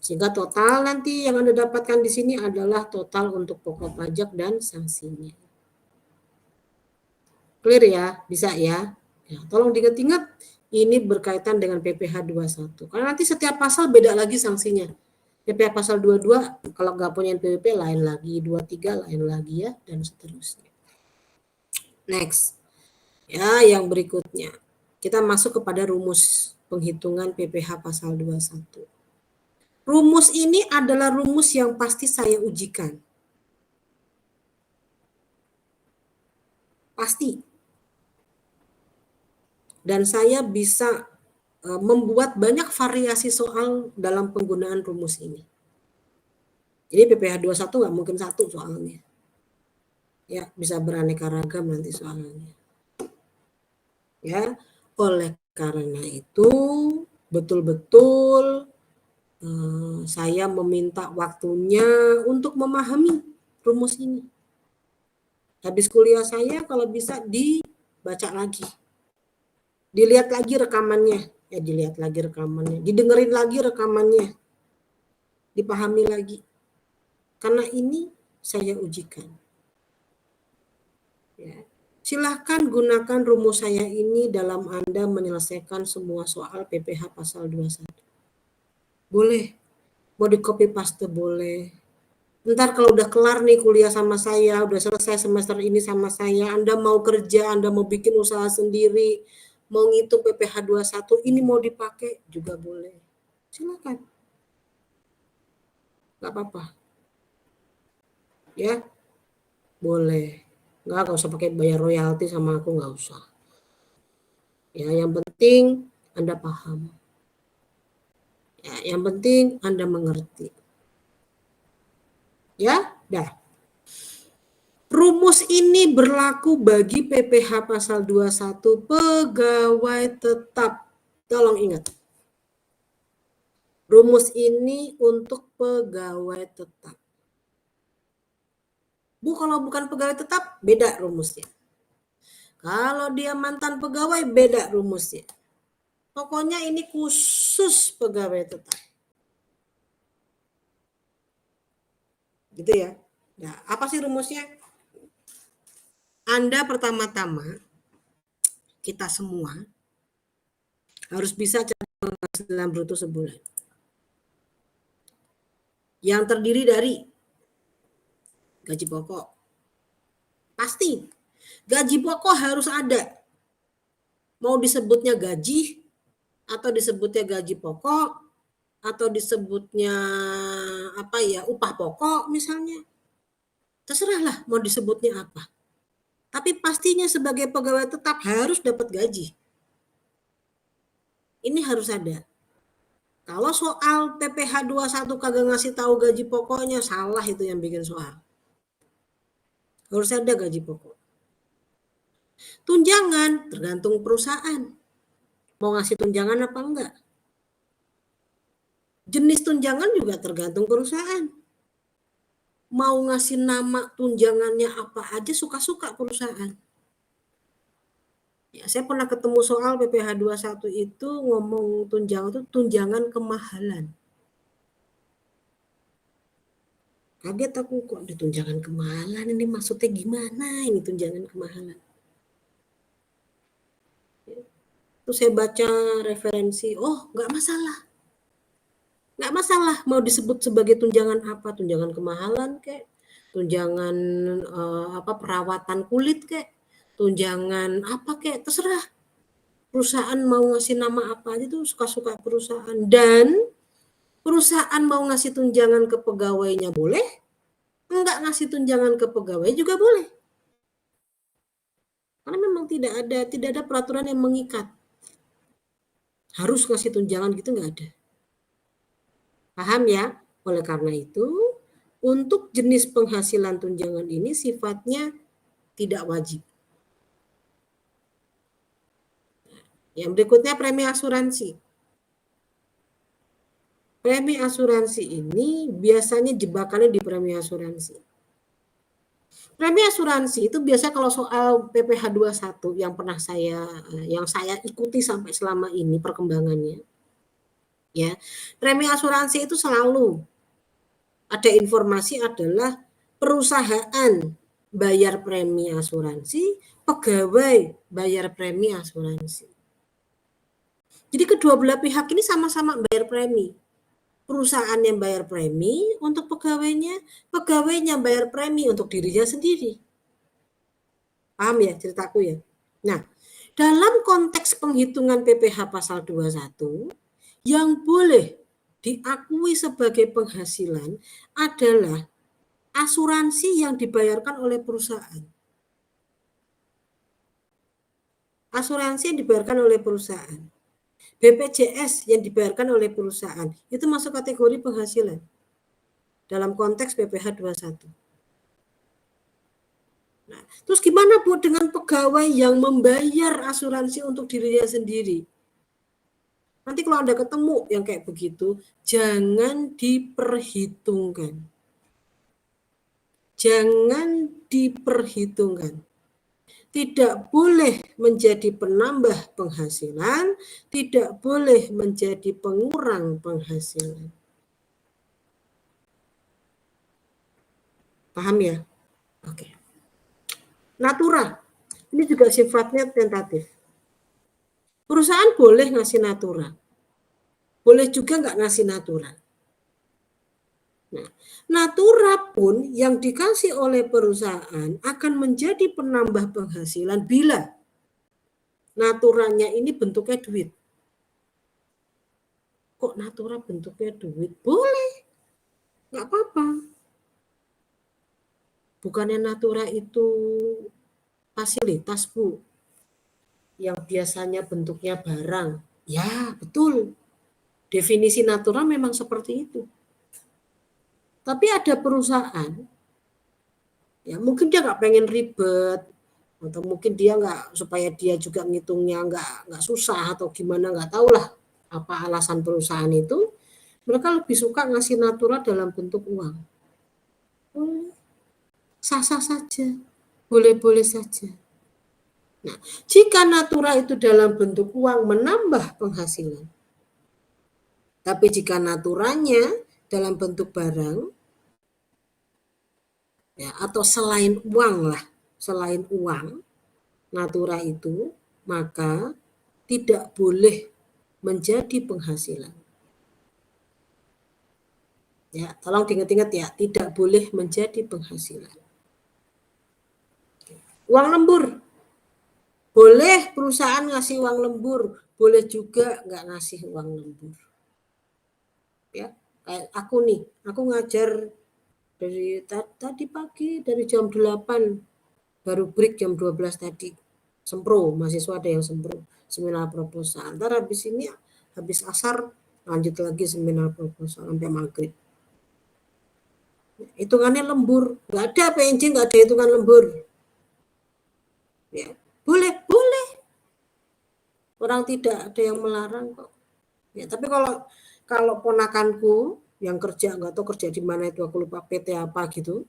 Sehingga total nanti yang Anda dapatkan di sini adalah total untuk pokok pajak dan sanksinya. Clear ya? Bisa ya? Ya, tolong diingat-ingat, ini berkaitan dengan PPh 21. Karena nanti setiap pasal beda lagi sanksinya. PPh pasal 22 kalau nggak punya NPWP lain lagi, 23 lain lagi ya, dan seterusnya. Next. Ya, yang berikutnya. Kita masuk kepada rumus penghitungan PPh pasal 21. Rumus ini adalah rumus yang pasti saya ujikan. Pasti. Dan saya bisa membuat banyak variasi soal dalam penggunaan rumus ini. Jadi PPh 21 nggak mungkin satu soalnya. Ya, bisa beraneka ragam nanti soalnya. Ya, oleh karena itu betul-betul saya meminta waktunya untuk memahami rumus ini. Habis kuliah saya kalau bisa dibaca lagi. Dilihat lagi rekamannya, didengerin lagi rekamannya, dipahami lagi. Karena ini saya ujikan. Ya. Silahkan gunakan rumus saya ini dalam Anda menyelesaikan semua soal PPh pasal 21. Boleh, mau di copy paste boleh. Ntar kalau udah kelar nih kuliah sama saya, udah selesai semester ini sama saya, Anda mau kerja, Anda mau bikin usaha sendiri, mau ngitung PPh 21, ini mau dipakai juga boleh. Silakan. Nggak apa-apa. Ya, boleh. Nggak usah pakai bayar royalti sama aku, nggak usah. Ya, yang penting Anda paham. Ya, yang penting Anda mengerti. Ya, dah. Rumus ini berlaku bagi PPh pasal 21 pegawai tetap. Tolong ingat. Rumus ini untuk pegawai tetap. Bu, kalau bukan pegawai tetap, beda rumusnya. Kalau dia mantan pegawai, beda rumusnya. Pokoknya ini khusus pegawai tetap. Gitu ya. Nah, apa sih rumusnya? Anda pertama-tama, kita semua, harus bisa cari penghasilan bruto sebulan. Yang terdiri dari gaji pokok. Pasti. Gaji pokok harus ada. Mau disebutnya gaji, atau disebutnya gaji pokok, atau disebutnya apa ya, upah pokok misalnya. Terserahlah mau disebutnya apa. Tapi pastinya sebagai pegawai tetap harus dapat gaji. Ini harus ada. Kalau soal PPh 21 kagak ngasih tahu gaji pokoknya, salah itu yang bikin soal. Harus ada gaji pokok. Tunjangan tergantung perusahaan. Mau ngasih tunjangan apa enggak? Jenis tunjangan juga tergantung perusahaan. Mau ngasih nama tunjangannya apa aja suka-suka perusahaan. Ya, saya pernah ketemu soal PPh 21 itu ngomong tunjangan itu tunjangan kemahalan. Kaget aku, kok ada tunjangan kemahalan, ini maksudnya gimana ini tunjangan kemahalan. Terus saya baca referensi, oh nggak masalah. Nggak masalah mau disebut sebagai tunjangan apa, tunjangan kemahalan kek, tunjangan perawatan kulit kek, tunjangan apa kek, terserah. Perusahaan mau ngasih nama apa aja tuh suka-suka perusahaan. Dan perusahaan mau ngasih tunjangan ke pegawainya boleh, enggak ngasih tunjangan ke pegawai juga boleh. Karena memang tidak ada peraturan yang mengikat. Harus ngasih tunjangan gitu enggak ada. Paham ya? Oleh karena itu, untuk jenis penghasilan tunjangan ini sifatnya tidak wajib. Yang berikutnya premi asuransi. Premi asuransi ini biasanya jebakannya di premi asuransi. Premi asuransi itu biasa kalau soal PPh 21 yang saya ikuti sampai selama ini perkembangannya. Ya. Premi asuransi itu selalu ada informasi adalah perusahaan bayar premi asuransi, pegawai bayar premi asuransi. Jadi kedua belah pihak ini sama-sama bayar premi. Perusahaan yang bayar premi untuk pegawainya bayar premi untuk dirinya sendiri. Paham ya ceritaku ya? Nah, dalam konteks penghitungan PPh pasal 21, yang boleh diakui sebagai penghasilan adalah asuransi yang dibayarkan oleh perusahaan. Asuransi yang dibayarkan oleh perusahaan. BPJS yang dibayarkan oleh perusahaan. Itu masuk kategori penghasilan. Dalam konteks PPh 21. Nah, terus gimana Bu dengan pegawai yang membayar asuransi untuk dirinya sendiri? Nanti kalau Anda ketemu yang kayak begitu, jangan diperhitungkan. Jangan diperhitungkan. Tidak boleh menjadi penambah penghasilan, tidak boleh menjadi pengurang penghasilan. Paham ya? Oke. Natura, ini juga sifatnya tentatif. Perusahaan boleh ngasih natura, boleh juga nggak ngasih natura. Nah, natura pun yang dikasih oleh perusahaan akan menjadi penambah penghasilan bila naturanya ini bentuknya duit. Kok natura bentuknya duit? Boleh, nggak apa-apa. Bukannya natura itu fasilitas, Bu, yang biasanya bentuknya barang. Ya, betul. Definisi natura memang seperti itu. Tapi ada perusahaan, ya mungkin dia nggak pengen ribet, atau mungkin dia nggak, supaya dia juga ngitungnya nggak susah atau gimana, nggak tahu lah apa alasan perusahaan itu, mereka lebih suka ngasih natura dalam bentuk uang. sah-sah saja, boleh-boleh saja. Nah, jika natura itu dalam bentuk uang menambah penghasilan, tapi jika naturanya dalam bentuk barang, ya, atau selain uang lah, selain uang, natura itu, maka tidak boleh menjadi penghasilan. Ya, tolong diingat-ingat ya, tidak boleh menjadi penghasilan. Uang lembur, boleh perusahaan ngasih uang lembur, boleh juga nggak ngasih uang lembur. Ya, kayak aku nih, aku ngajar dari tadi pagi dari jam 8 baru break jam 12 tadi. Sempro, mahasiswa ada yang sempro, seminar proposal. Ntar habis ini, habis asar lanjut lagi seminar proposal sampai maghrib. Hitungannya lembur, nggak ada PNJ, nggak ada hitungan lembur. Ya, boleh, boleh. Orang tidak ada yang melarang kok. Ya, tapi kalau ponakanku yang kerja, nggak tahu kerja di mana itu, aku lupa PT apa gitu,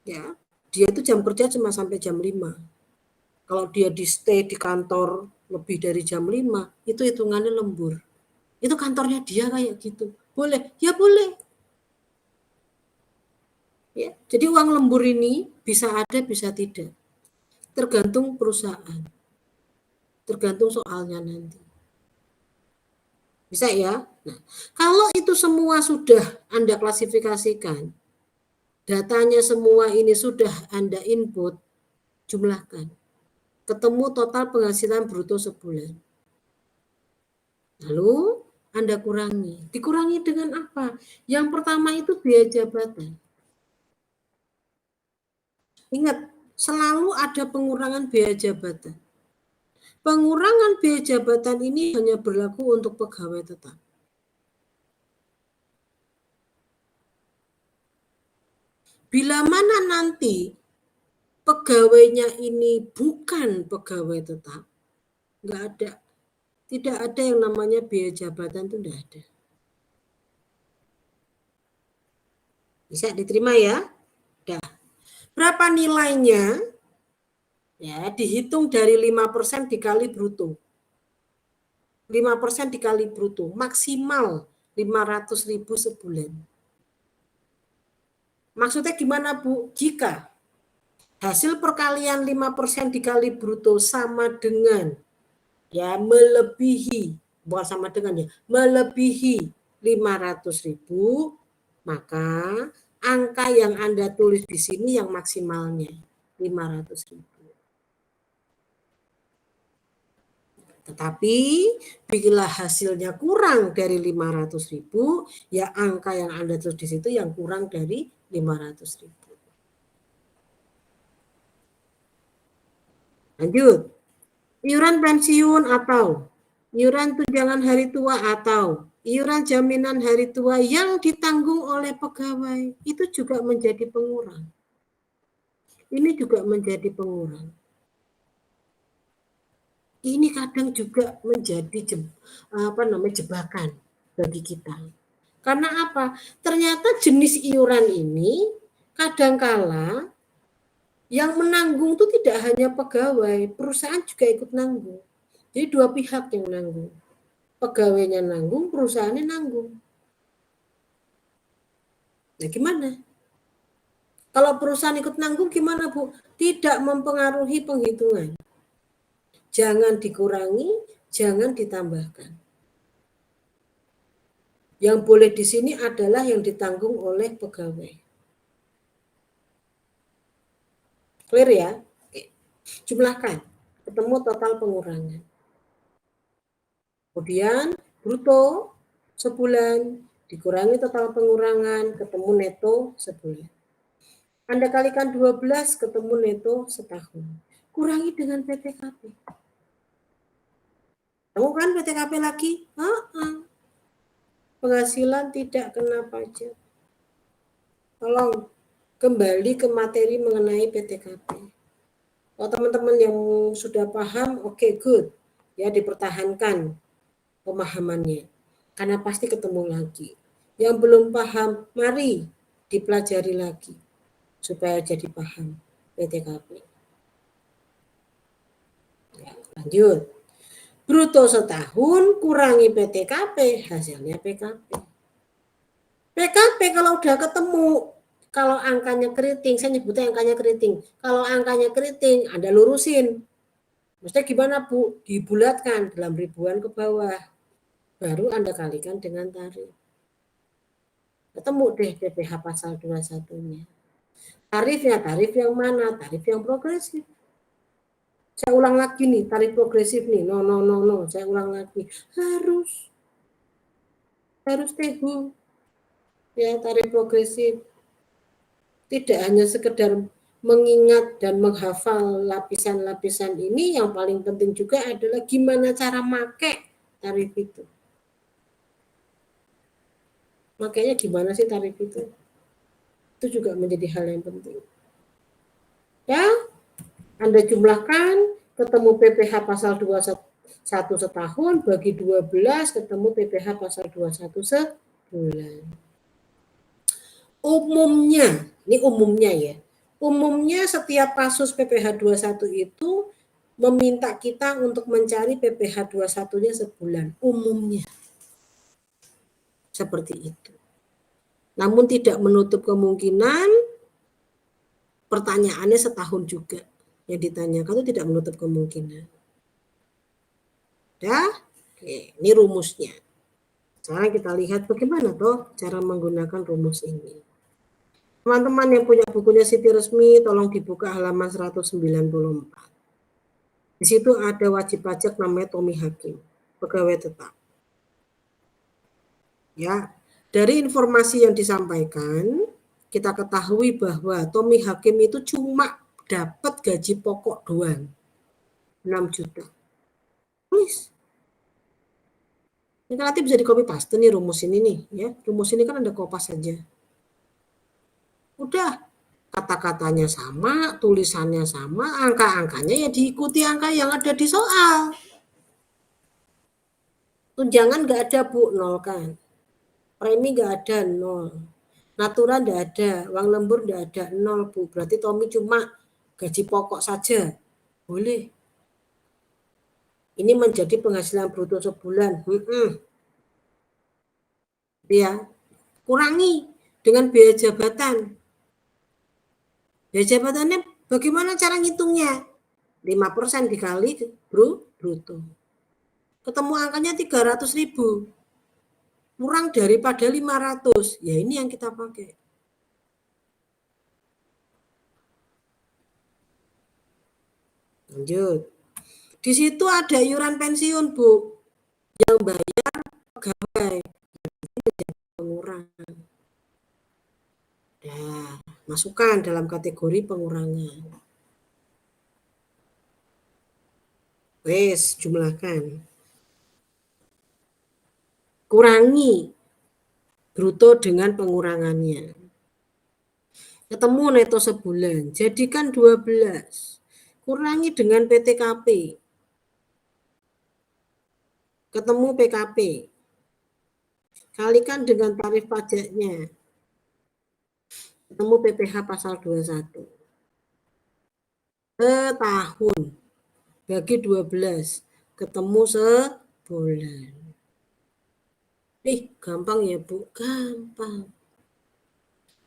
ya, dia itu jam kerja cuma sampai jam 5. Kalau dia di stay di kantor lebih dari jam 5, itu hitungannya lembur. Itu kantornya dia kayak gitu. Boleh? Ya boleh. Ya, jadi uang lembur ini bisa ada, bisa tidak. Tergantung perusahaan. Tergantung soalnya nanti. Bisa ya? Nah, kalau itu semua sudah Anda klasifikasikan, datanya semua ini sudah Anda input, jumlahkan. Ketemu total penghasilan bruto sebulan. Lalu Anda kurangi. Dikurangi dengan apa? Yang pertama itu biaya jabatan. Ingat, selalu ada pengurangan biaya jabatan. Pengurangan biaya jabatan ini hanya berlaku untuk pegawai tetap. Bila mana nanti pegawainya ini bukan pegawai tetap, nggak ada. Tidak ada yang namanya biaya jabatan, itu nggak ada. Bisa diterima ya? Dah. Berapa nilainya? Ya, dihitung dari 5% dikali bruto. 5% dikali bruto, maksimal 500.000 sebulan. Maksudnya gimana Bu? Jika hasil perkalian 5% dikali bruto sama dengan, ya, melebihi, bukan sama dengan ya, melebihi 500.000, maka angka yang Anda tulis di sini yang maksimalnya 500.000. Tetapi bila hasilnya kurang dari 500.000, ya angka yang Anda tulis di situ yang kurang dari 500.000. Lanjut. Iuran pensiun atau iuran tunjangan hari tua atau iuran jaminan hari tua yang ditanggung oleh pegawai itu juga menjadi pengurang. Ini juga menjadi pengurang. Ini kadang juga menjadi jebakan bagi kita. Karena apa? Ternyata jenis iuran ini kadangkala yang menanggung itu tidak hanya pegawai, perusahaan juga ikut nanggung. Jadi dua pihak yang nanggung. Pegawainya nanggung, perusahaannya nanggung. Nah gimana? Kalau perusahaan ikut nanggung gimana Bu? Tidak mempengaruhi penghitungan. Jangan dikurangi, jangan ditambahkan. Yang boleh di sini adalah yang ditanggung oleh pegawai. Clear ya? Oke. Jumlahkan, ketemu total pengurangan. Kemudian bruto sebulan dikurangi total pengurangan, ketemu neto sebulan. Anda kalikan 12, ketemu neto setahun. Kurangi dengan PTKP. Kamu kan PTKP lagi? Penghasilan tidak kena pajak. Tolong kembali ke materi mengenai PTKP. Kalau teman-teman yang sudah paham, oke, good. Ya, dipertahankan pemahamannya. Karena pasti ketemu lagi. Yang belum paham, mari dipelajari lagi. supaya jadi paham PTKP. Ya, lanjut. Bruto setahun kurangi PTKP, hasilnya PKP. PKP kalau udah ketemu, kalau angkanya keriting, saya nyebutnya angkanya keriting. Kalau angkanya keriting, Anda lurusin. Maksudnya gimana Bu? Dibulatkan dalam ribuan ke bawah. Baru Anda kalikan dengan tarif. Ketemu deh PPh pasal 21-nya. Tarifnya, tarif yang mana? Tarif yang progresif. Saya ulang lagi nih, tarif progresif nih. No. Saya ulang lagi. Harus teguh. Ya, tarif progresif. Tidak hanya sekedar mengingat dan menghafal lapisan-lapisan ini, yang paling penting juga adalah gimana cara make tarif itu. Makanya gimana sih tarif itu? Itu juga menjadi hal yang penting. Ya, Anda jumlahkan, ketemu PPh pasal 21 setahun, bagi 12, ketemu PPh pasal 21 sebulan. Umumnya, ini umumnya ya, umumnya setiap kasus PPh 21 itu meminta kita untuk mencari PPh 21-nya sebulan, umumnya. Seperti itu. Namun tidak menutup kemungkinan pertanyaannya setahun juga. Yang ditanyakan itu tidak menutup kemungkinan. Ya, oke, ini rumusnya. Sekarang kita lihat bagaimana toh cara menggunakan rumus ini. Teman-teman yang punya bukunya Siti Resmi, tolong dibuka halaman 194. Di situ ada wajib pajak namanya Tommy Hakim, pegawai tetap. Ya, dari informasi yang disampaikan, kita ketahui bahwa Tommy Hakim itu cuma dapat gaji pokok doang, 6 juta. Tulis. Ini nanti bisa di copy paste nih rumus ini nih, ya. Rumus ini kan ada kopas saja. Udah, kata-katanya sama, tulisannya sama, angka-angkanya ya diikuti angka yang ada di soal. Tunjangan nggak ada Bu, nol kan. Premi nggak ada, nol. Natura nggak ada, uang lembur nggak ada, nol Bu. Berarti Tommy cuma gaji pokok saja. Boleh. Ini menjadi penghasilan bruto sebulan. Ya, kurangi dengan biaya jabatan. Biaya jabatannya bagaimana cara ngitungnya? 5% dikali bruto. Ketemu angkanya 300.000. Kurang daripada 500. Ya ini yang kita pakai. Lanjut. Di situ ada iuran pensiun, Bu. Yang bayar pegawai. Pengurangan. Nah, masukkan dalam kategori pengurangan. Wes, jumlahkan. Kurangi bruto dengan pengurangannya. Ketemu neto sebulan, jadikan 12. Kurangi dengan PTKP. Ketemu PKP. Kalikan dengan tarif pajaknya. Ketemu PPh pasal 21. Setahun. Bagi 12. Ketemu sebulan. Gampang ya Bu, gampang.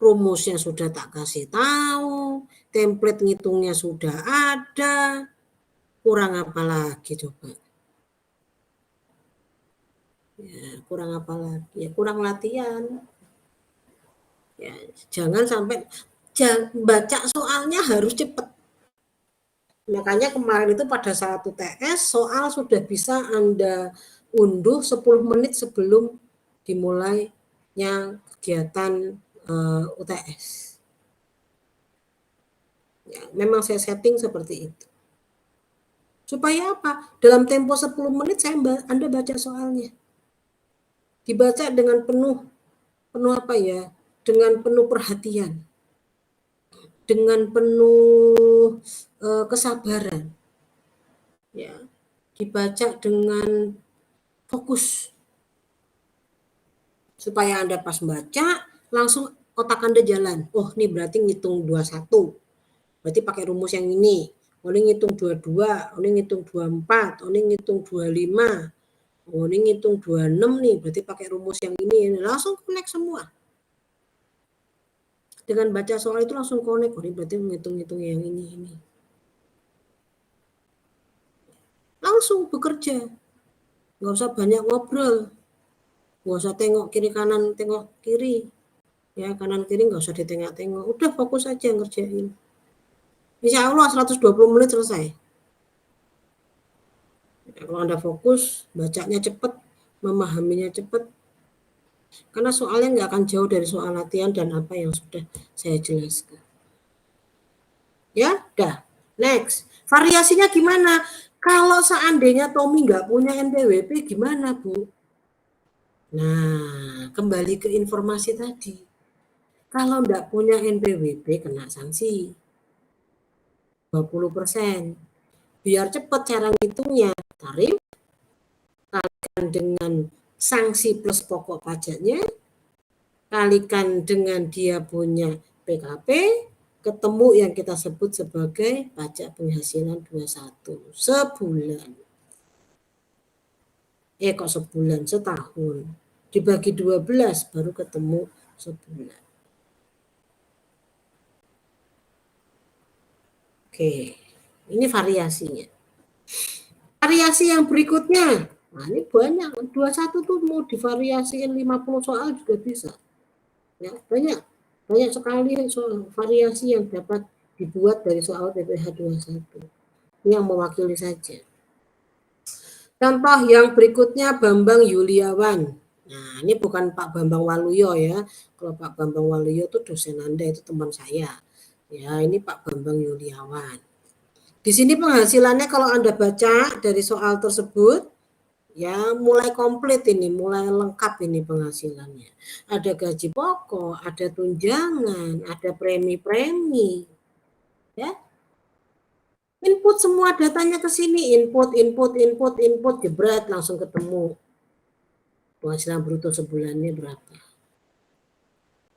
Rumusnya sudah tak kasih tahu, template ngitungnya sudah ada, kurang apa lagi coba? Ya, kurang apa lagi? Ya, kurang latihan. Ya, jangan sampai baca soalnya harus cepat. Makanya kemarin itu pada saat UTS soal sudah bisa Anda unduh 10 menit sebelum dimulainya kegiatan UTS. Ya, memang saya setting seperti itu. Supaya apa? Dalam tempo 10 menit Anda baca soalnya. Dibaca dengan penuh apa ya? Dengan penuh perhatian. Dengan penuh kesabaran. Ya. Dibaca dengan fokus. Supaya Anda pas baca langsung otak Anda jalan. Oh, ini berarti ngitung 21. Berarti pakai rumus yang ini. Oh, ini ngitung 22, oh, ini ngitung 24, oh, ini ngitung 25. Oh, ini ngitung 26 nih, berarti pakai rumus yang ini. Langsung connect semua. Dengan baca soal itu langsung connect. Oh, ini berarti ngitung-ngitung yang ini. Langsung bekerja. Nggak usah banyak ngobrol. Nggak usah tengok kiri kanan, tengok kiri. Ya, kanan kiri nggak usah ditengok-tengok. Udah fokus aja ngerjain. Insya Allah 120 menit selesai. Ya, kalau Anda fokus, bacanya cepat, memahaminya cepat. Karena soalnya nggak akan jauh dari soal latihan dan apa yang sudah saya jelaskan. Ya, dah. Next. Variasinya gimana? Kalau seandainya Tommy nggak punya NPWP gimana, Bu? Nah, kembali ke informasi tadi. Kalau nggak punya NPWP kena sanksi 20%. Biar cepat cara ngitungnya, tarif kalikan dengan sanksi plus pokok pajaknya, kalikan dengan dia punya PKP, ketemu yang kita sebut sebagai pajak penghasilan 21 sebulan. Kok sebulan, setahun. Dibagi 12 baru ketemu sebulan. Oke, ini variasinya. Variasi yang berikutnya, nah ini banyak, 21 tuh mau divariasikan 50 soal juga bisa. Ya, banyak sekali soal variasi yang dapat dibuat dari soal PPH 21. Ini yang mewakili saja. Contoh yang berikutnya Bambang Yuliawan. Nah, ini bukan Pak Bambang Waluyo ya. Kalau Pak Bambang Waluyo itu dosen Anda, itu teman saya. Ya, ini Pak Bambang Yuliawan. Di sini penghasilannya kalau Anda baca dari soal tersebut, ya mulai komplit ini, mulai lengkap ini penghasilannya. Ada gaji pokok, ada tunjangan, ada premi-premi. Ya. Input semua datanya ke sini, input, jebret langsung ketemu. Penghasilan bruto sebulannya berapa.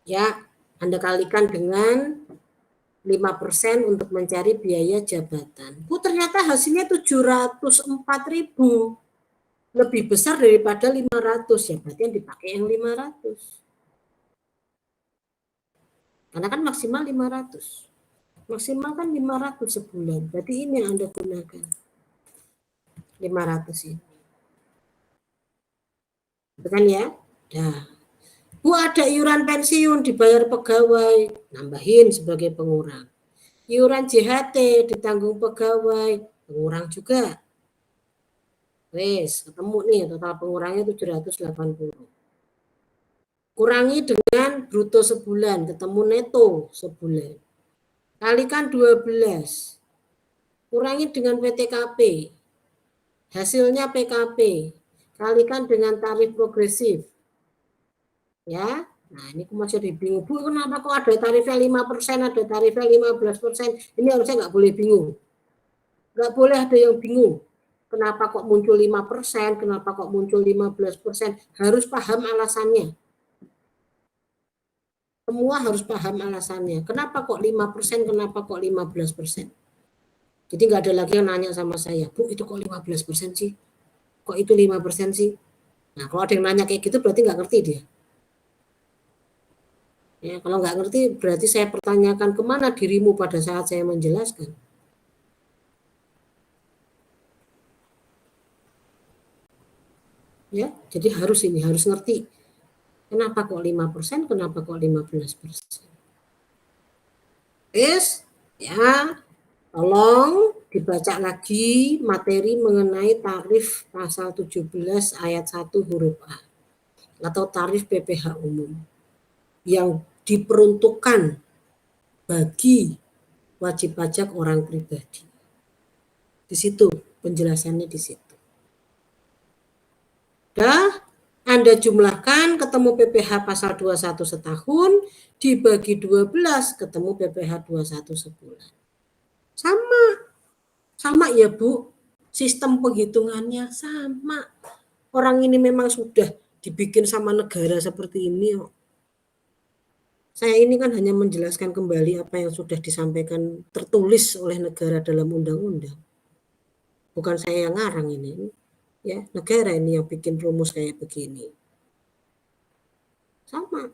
Ya, Anda kalikan dengan 5% untuk mencari biaya jabatan. Bu, ternyata hasilnya 704.000. Lebih besar daripada 500, ya berarti yang dipakai yang 500. Karena kan maksimal 500. Maksimal kan 500 sebulan. Berarti ini yang Anda gunakan. 500 ini. Bukan ya? Nah. Bu, ada iuran pensiun dibayar pegawai, nambahin sebagai pengurang. Iuran JHT ditanggung pegawai, pengurang juga. Wes, ketemu nih total pengurangnya 780. Kurangi dengan bruto sebulan, ketemu neto sebulan. Kalikan 12. Kurangi dengan PTKP. Hasilnya PKP. Kalikan dengan tarif progresif. Ya, nah ini aku masih bingung. Bu, kenapa kok ada tarifnya 5%, ada tarifnya 15%? Ini harusnya nggak boleh bingung. Nggak boleh ada yang bingung. Kenapa kok muncul 5%, kenapa kok muncul 15%? Harus paham alasannya. Semua harus paham alasannya. Kenapa kok 5%, kenapa kok 15%? Jadi nggak ada lagi yang nanya sama saya, Bu, itu kok 15% sih? Kok itu 5% sih? Nah, kalau ada yang nanya kayak gitu berarti nggak ngerti dia. Ya, kalau nggak ngerti berarti saya pertanyakan kemana dirimu pada saat saya menjelaskan. Ya, jadi harus ngerti. Kenapa kok 5%, kenapa kok 15%? Ya, tolong dibaca lagi materi mengenai tarif pasal 17 ayat 1 huruf A atau tarif PPH umum yang diperuntukkan bagi wajib pajak orang pribadi. Di situ penjelasannya di situ. Dah, Anda jumlahkan ketemu PPH pasal 21 setahun dibagi 12 ketemu PPH 21 sebulan. Sama ya Bu, sistem penghitungannya sama. Orang ini memang sudah dibikin sama negara seperti ini. Saya ini kan hanya menjelaskan kembali apa yang sudah disampaikan tertulis oleh negara dalam undang-undang. Bukan saya yang ngarang ini, ya negara ini yang bikin rumus kayak begini. Sama.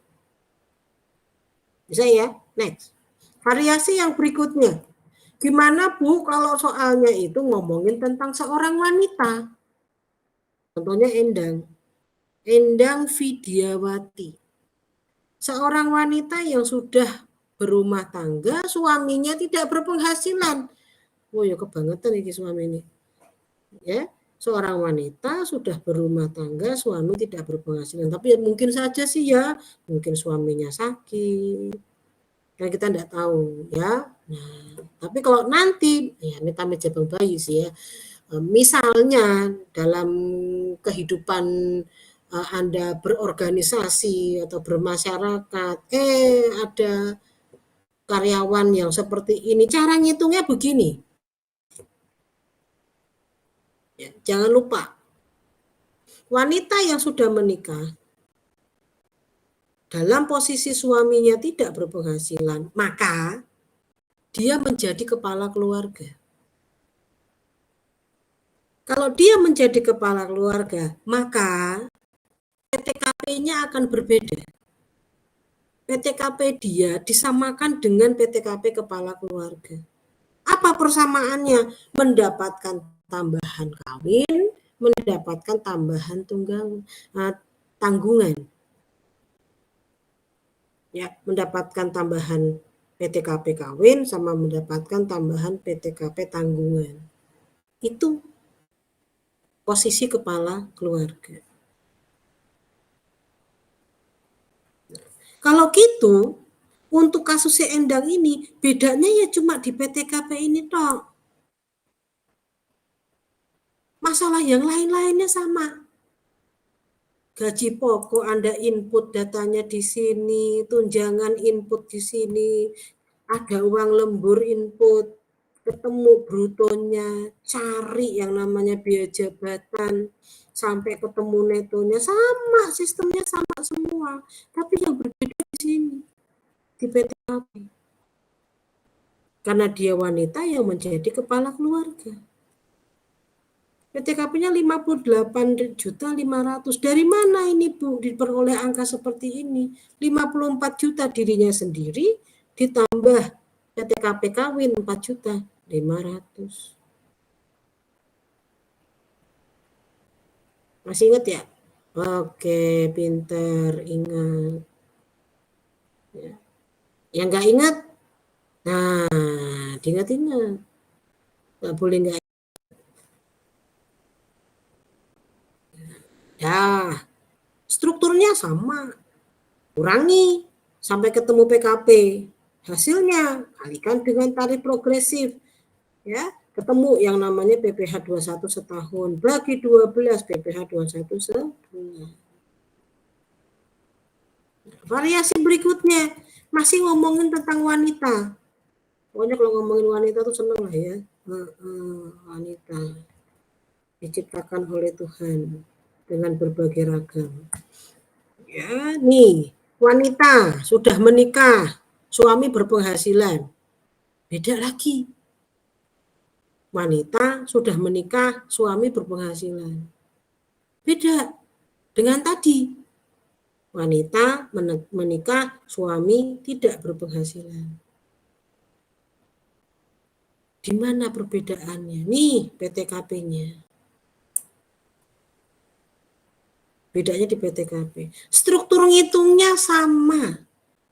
Bisa ya? Next. Variasi yang berikutnya. Gimana Bu kalau soalnya itu ngomongin tentang seorang wanita? Contohnya Endang. Endang Vidyawati. Seorang wanita yang sudah berumah tangga, suaminya tidak berpenghasilan. Oh ya kebangetan ini suami ini. Ya, seorang wanita sudah berumah tangga, suami tidak berpenghasilan. Tapi ya mungkin saja sih ya, mungkin suaminya sakit. Kan kita tidak tahu ya. Nah, tapi kalau nanti, ya ini Tami Jabang Bayi sih ya. Misalnya dalam kehidupan Anda berorganisasi atau bermasyarakat, ada karyawan yang seperti ini, cara ngitungnya begini. Ya, jangan lupa, wanita yang sudah menikah, dalam posisi suaminya tidak berpenghasilan, maka dia menjadi kepala keluarga. Kalau dia menjadi kepala keluarga, maka PTKP-nya akan berbeda. PTKP dia disamakan dengan PTKP kepala keluarga. Apa persamaannya? Mendapatkan tambahan kawin, mendapatkan tambahan tanggungan. Ya, mendapatkan tambahan PTKP kawin sama mendapatkan tambahan PTKP tanggungan. Itu posisi kepala keluarga. Kalau gitu, untuk kasusnya Endang ini, bedanya ya cuma di PTKP ini toh. Masalah yang lain-lainnya sama. Gaji pokok Anda input datanya di sini, tunjangan input di sini, ada uang lembur input, ketemu brutonya, cari yang namanya biaya jabatan, sampai ketemu netonya, sama, sistemnya sama semua. Tapi yang berbeda di sini, di PTKP. Karena dia wanita yang menjadi kepala keluarga. PTKP-nya 58.500.000. Dari mana ini Bu diperoleh angka seperti ini? 54 juta dirinya sendiri ditambah PTKP kawin 4.500.000. Masih ingat ya? Oke, pinter, ingat. Ya. Yang nggak ingat, nah diingat-ingat. Nggak boleh nggak. Ya, strukturnya sama. Kurangi sampai ketemu PKP. Hasilnya kalikan dengan tarif progresif. Ya, ketemu yang namanya PPh 21 setahun bagi 12 PPh 21 sebulan. Variasi berikutnya masih ngomongin tentang wanita. Pokoknya kalau ngomongin wanita tuh seneng lah ya. Wanita diciptakan oleh Tuhan dengan berbagai ragam. Ya, nih, wanita sudah menikah, suami berpenghasilan. Beda lagi. Wanita sudah menikah, suami berpenghasilan. Beda dengan tadi. Wanita menikah, suami tidak berpenghasilan. Di mana perbedaannya? Nih, PTKP-nya. Bedanya di PTKP. Struktur ngitungnya sama.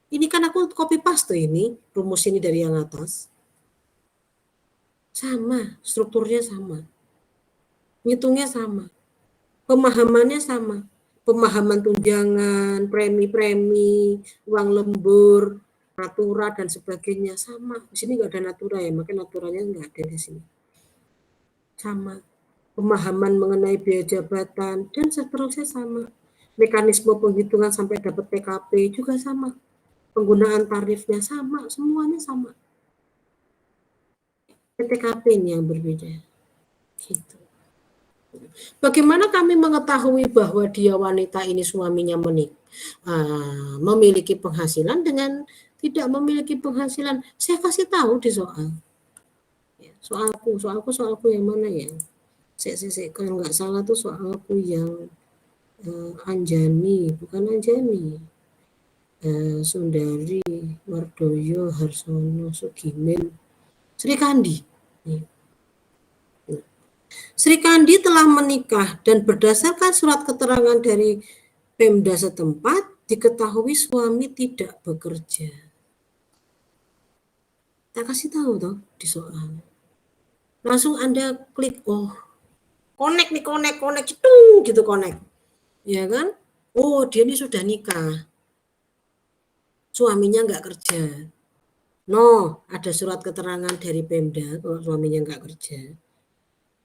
Ini kan aku copy paste ini, rumus ini dari yang atas. Sama, strukturnya sama. Ngitungnya sama. Pemahamannya sama. Pemahaman tunjangan, premi-premi, uang lembur, natura dan sebagainya sama. Di sini nggak ada natura ya, makanya naturanya nggak ada di sini. Sama. Pemahaman mengenai biaya jabatan dan seterusnya sama. Mekanisme penghitungan sampai dapat PKP juga sama. Penggunaan tarifnya sama, semuanya sama. PTKP ini yang berbeda. Gitu. Bagaimana kami mengetahui bahwa dia wanita ini suaminya memiliki penghasilan dengan tidak memiliki penghasilan? Saya kasih tahu di soal. Soalku yang mana ya? Kalau nggak salah tuh soalku yang Anjani, bukan Anjani. Sundari, Mardoyo, Harsono, Sugimin, Sri Kandi. Sri Kandi telah menikah dan berdasarkan surat keterangan dari Pemda setempat diketahui suami tidak bekerja. Tak kasih tahu toh di soal. Langsung Anda klik, oh, connect cetung gitu connect. Ya kan? Oh, dia ini sudah nikah. Suaminya nggak kerja. No, ada surat keterangan dari Pemda kalau suaminya nggak kerja.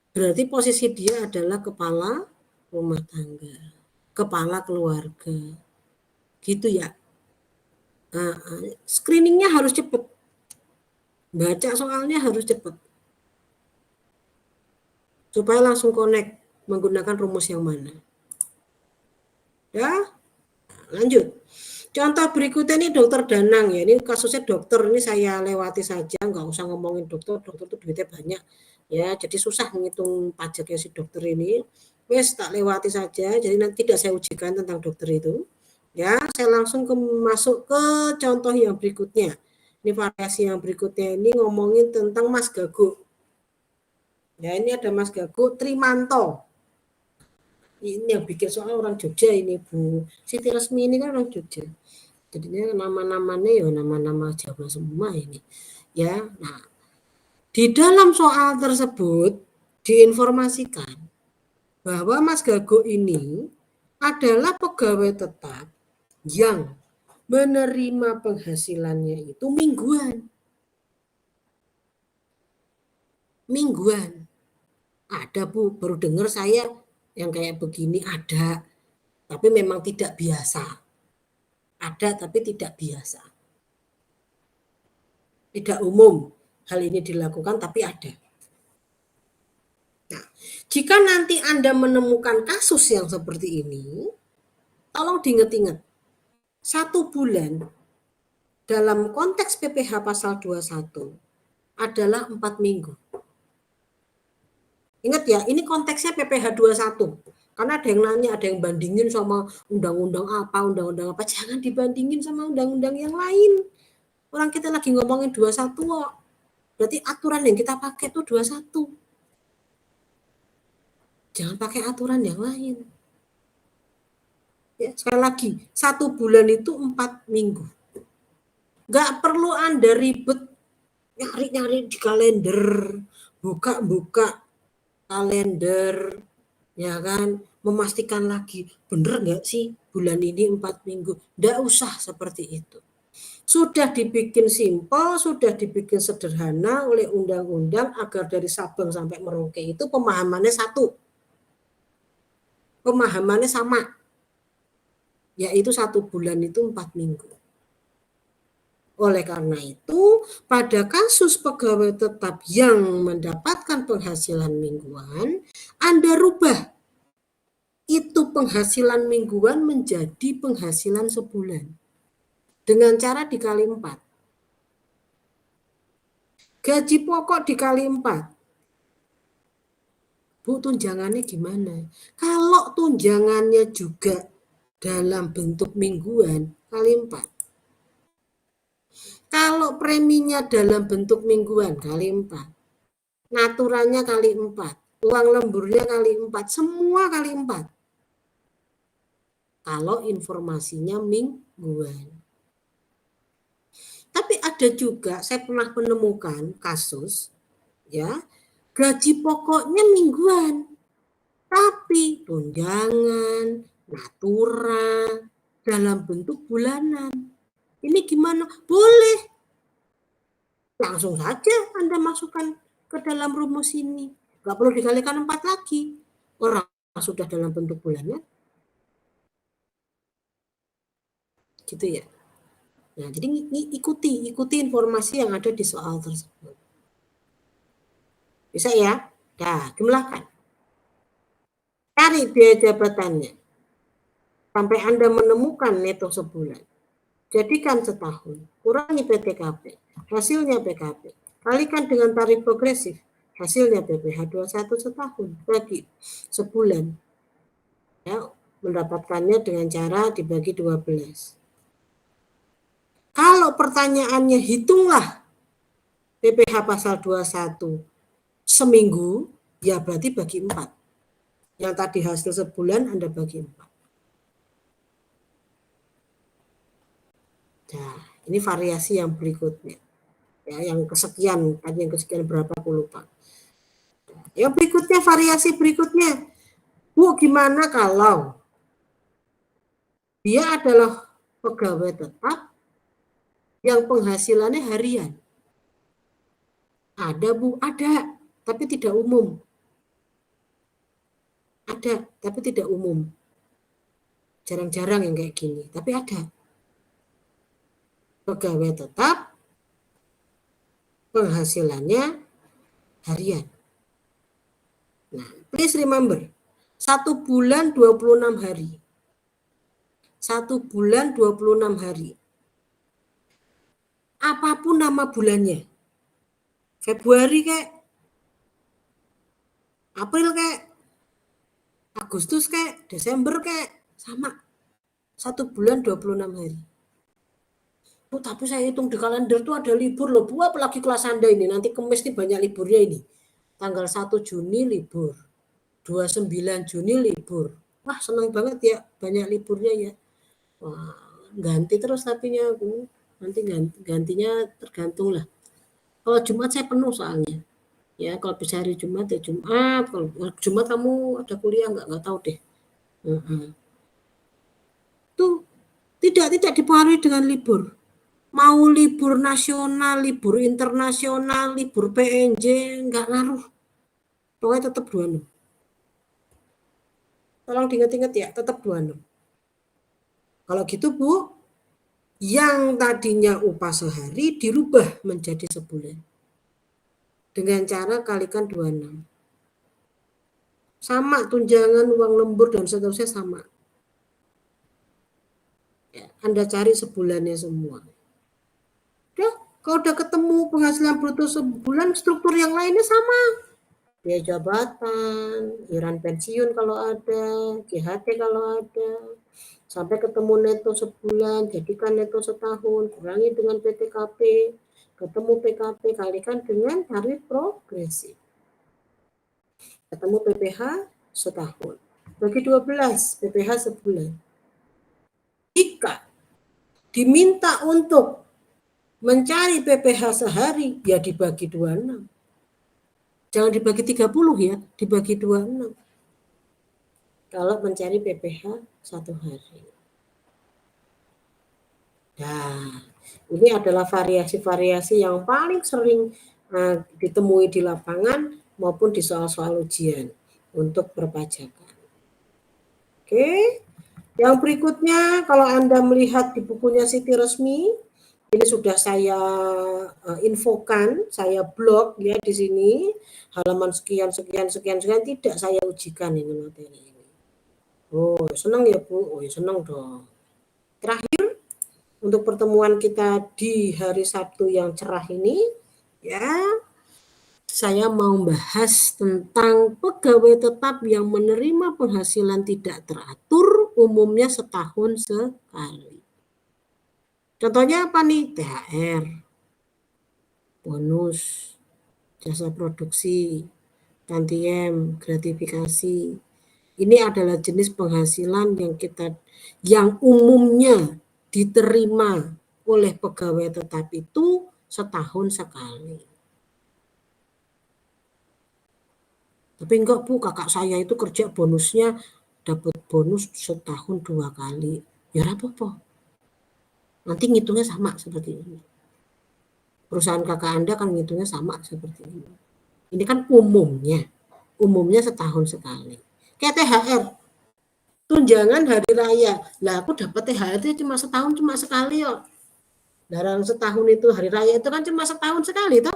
Berarti posisi dia adalah kepala rumah tangga, kepala keluarga. Gitu ya. Screeningnya harus cepat. Baca soalnya harus cepat. Supaya langsung connect menggunakan rumus yang mana. Ya, lanjut. Contoh berikutnya ini dokter Danang ya. Ini kasusnya dokter, ini saya lewati saja, nggak usah ngomongin dokter tuh duitnya banyak. Ya, jadi susah menghitung pajaknya si dokter ini. Wes tak lewati saja, jadi nanti tidak saya ujikan tentang dokter itu. Ya, saya langsung masuk ke contoh yang berikutnya. Ini variasi yang berikutnya ini ngomongin tentang Mas Gago. Ya, ini ada Mas Gago Trimanto. Ini yang bikin soal orang Jogja ini Bu Siti Resmi ini kan orang Jogja. Jadinya nama-namanya ya nama-nama Jawa semua ini. Ya, nah di dalam soal tersebut diinformasikan bahwa Mas Gago ini adalah pegawai tetap yang menerima penghasilannya itu mingguan. Mingguan. Ada Bu, baru dengar saya yang kayak begini ada, tapi memang tidak biasa. Ada tapi tidak biasa. Tidak umum hal ini dilakukan tapi ada. Nah, jika nanti Anda menemukan kasus yang seperti ini, tolong diingat-ingat. 1 bulan dalam konteks PPh pasal 21 adalah 4 minggu. Ingat ya, ini konteksnya PPh 21. Karena ada yang nanya, ada yang bandingin sama undang-undang apa. Jangan dibandingin sama undang-undang yang lain. Orang kita lagi ngomongin 21 kok. Berarti aturan yang kita pakai itu 21. Jangan pakai aturan yang lain. Ya, sekali lagi, 1 bulan itu 4 minggu. Nggak perlu Anda ribet nyari-nyari di kalender, buka-buka kalender, ya kan, memastikan lagi bener nggak sih bulan ini 4 minggu. Nggak usah seperti itu. Sudah dibikin simpel, sudah dibikin sederhana oleh undang-undang agar dari Sabang sampai Merauke itu pemahamannya satu. Pemahamannya sama. Yaitu 1 bulan itu 4 minggu. Oleh karena itu, pada kasus pegawai tetap yang mendapatkan penghasilan mingguan, Anda rubah itu penghasilan mingguan menjadi penghasilan sebulan. Dengan cara dikali 4. Gaji pokok dikali 4. Bu, tunjangannya gimana? Kalau tunjangannya juga dalam bentuk mingguan, kali 4. Kalau preminya dalam bentuk mingguan, kali 4. Naturannya kali 4. Uang lemburnya kali 4. Semua kali 4. Kalau informasinya mingguan. Tapi ada juga, saya pernah menemukan kasus, ya, gaji pokoknya mingguan. Tapi tunjangan, natura, dalam bentuk bulanan. Ini gimana? Boleh. Langsung saja Anda masukkan ke dalam rumus ini. Nggak perlu dikalikan 4 lagi. Orang sudah dalam bentuk bulanan. Gitu ya. Nah, jadi ikuti informasi yang ada di soal tersebut. Bisa ya? Dah, dimulakan. Cari biaya jabatannya. Sampai Anda menemukan neto sebulan. Jadikan setahun. Kurangi PTKP. Hasilnya PKP. Kalikan dengan tarif progresif. Hasilnya PPh 21 setahun. Bagi sebulan. Ya, mendapatkannya dengan cara dibagi 12. Kalau pertanyaannya hitunglah PPh pasal 21 seminggu, ya berarti bagi 4. Yang tadi hasil sebulan Anda bagi 4. Nah, ini variasi yang berikutnya. Ya, yang kesekian, tadi yang kesekian berapa aku lupa. Yang berikutnya, variasi berikutnya. Bu, gimana kalau dia adalah pegawai tetap yang penghasilannya harian? Ada, Bu, ada, tapi tidak umum. Ada, tapi tidak umum. Jarang-jarang yang kayak gini, tapi ada. Pegawai tetap, penghasilannya harian. Nah, please remember, 1 bulan 26 hari. 1 bulan 26 hari. Apapun nama bulannya. Februari kayak, April kayak, Agustus kayak, Desember kayak, sama. 1 bulan 26 hari. Bu, tapi saya hitung di kalender tuh ada libur loh. Bu, apalagi kelas Anda ini. Nanti Kamis nih banyak liburnya ini. Tanggal 1 Juni libur. 29 Juni libur. Wah, senang banget ya. Banyak liburnya ya. Wah, ganti terus tapinya, Bu. Nanti gantinya tergantung lah. Kalau Jumat saya penuh soalnya. Ya, kalau bisa hari Jumat ya Jumat. Kalau Jumat kamu ada kuliah nggak tahu deh. Tuh tidak dipengaruhi dengan libur. Mau libur nasional, libur internasional, libur PNJ, nggak ngaruh. Pokoknya tetap 26. Tolong diingat-ingat ya, tetap 26. Kalau gitu Bu, yang tadinya upah sehari dirubah menjadi sebulan. Dengan cara kalikan 26. Sama tunjangan, uang lembur, dan seterusnya sama. Ya, Anda cari sebulannya semua. Kalau udah ketemu penghasilan bruto sebulan, struktur yang lainnya sama. Biaya jabatan, iuran pensiun kalau ada, JHT kalau ada. Sampai ketemu neto sebulan, jadikan neto setahun, kurangi dengan PTKP, ketemu PKP, kalikan dengan tarif progresif. Ketemu PPh setahun. Bagi 12, PPh sebulan. Jika diminta untuk mencari PPh sehari, ya dibagi 26. Jangan dibagi 30 ya, dibagi 26. Kalau mencari PPh 1 hari. Nah, ini adalah variasi-variasi yang paling sering ditemui di lapangan maupun di soal-soal ujian untuk perpajakan. Oke. Yang berikutnya, kalau Anda melihat di bukunya Siti Resmi, ini sudah saya infokan, saya blog ya di sini, halaman sekian, tidak saya ujikan ini materi ini. Oh, senang ya Bu? Oh, ya senang dong. Terakhir, untuk pertemuan kita di hari Sabtu yang cerah ini, ya, saya mau bahas tentang pegawai tetap yang menerima penghasilan tidak teratur, umumnya setahun sekali. Contohnya apa nih? THR, bonus, jasa produksi, tantiem, gratifikasi. Ini adalah jenis penghasilan yang umumnya diterima oleh pegawai tetap itu setahun sekali. Tapi enggak Bu, kakak saya itu kerja bonusnya dapat bonus setahun 2 kali. Ya apa-apa. Nanti ngitungnya sama seperti ini. Perusahaan kakak Anda kan ngitungnya sama seperti ini. Ini kan umumnya setahun sekali. Kayak THR, tunjangan hari raya. Lah aku dapat THR itu cuma setahun, cuma sekali kok. Dalam setahun itu hari raya itu kan cuma setahun sekali toh.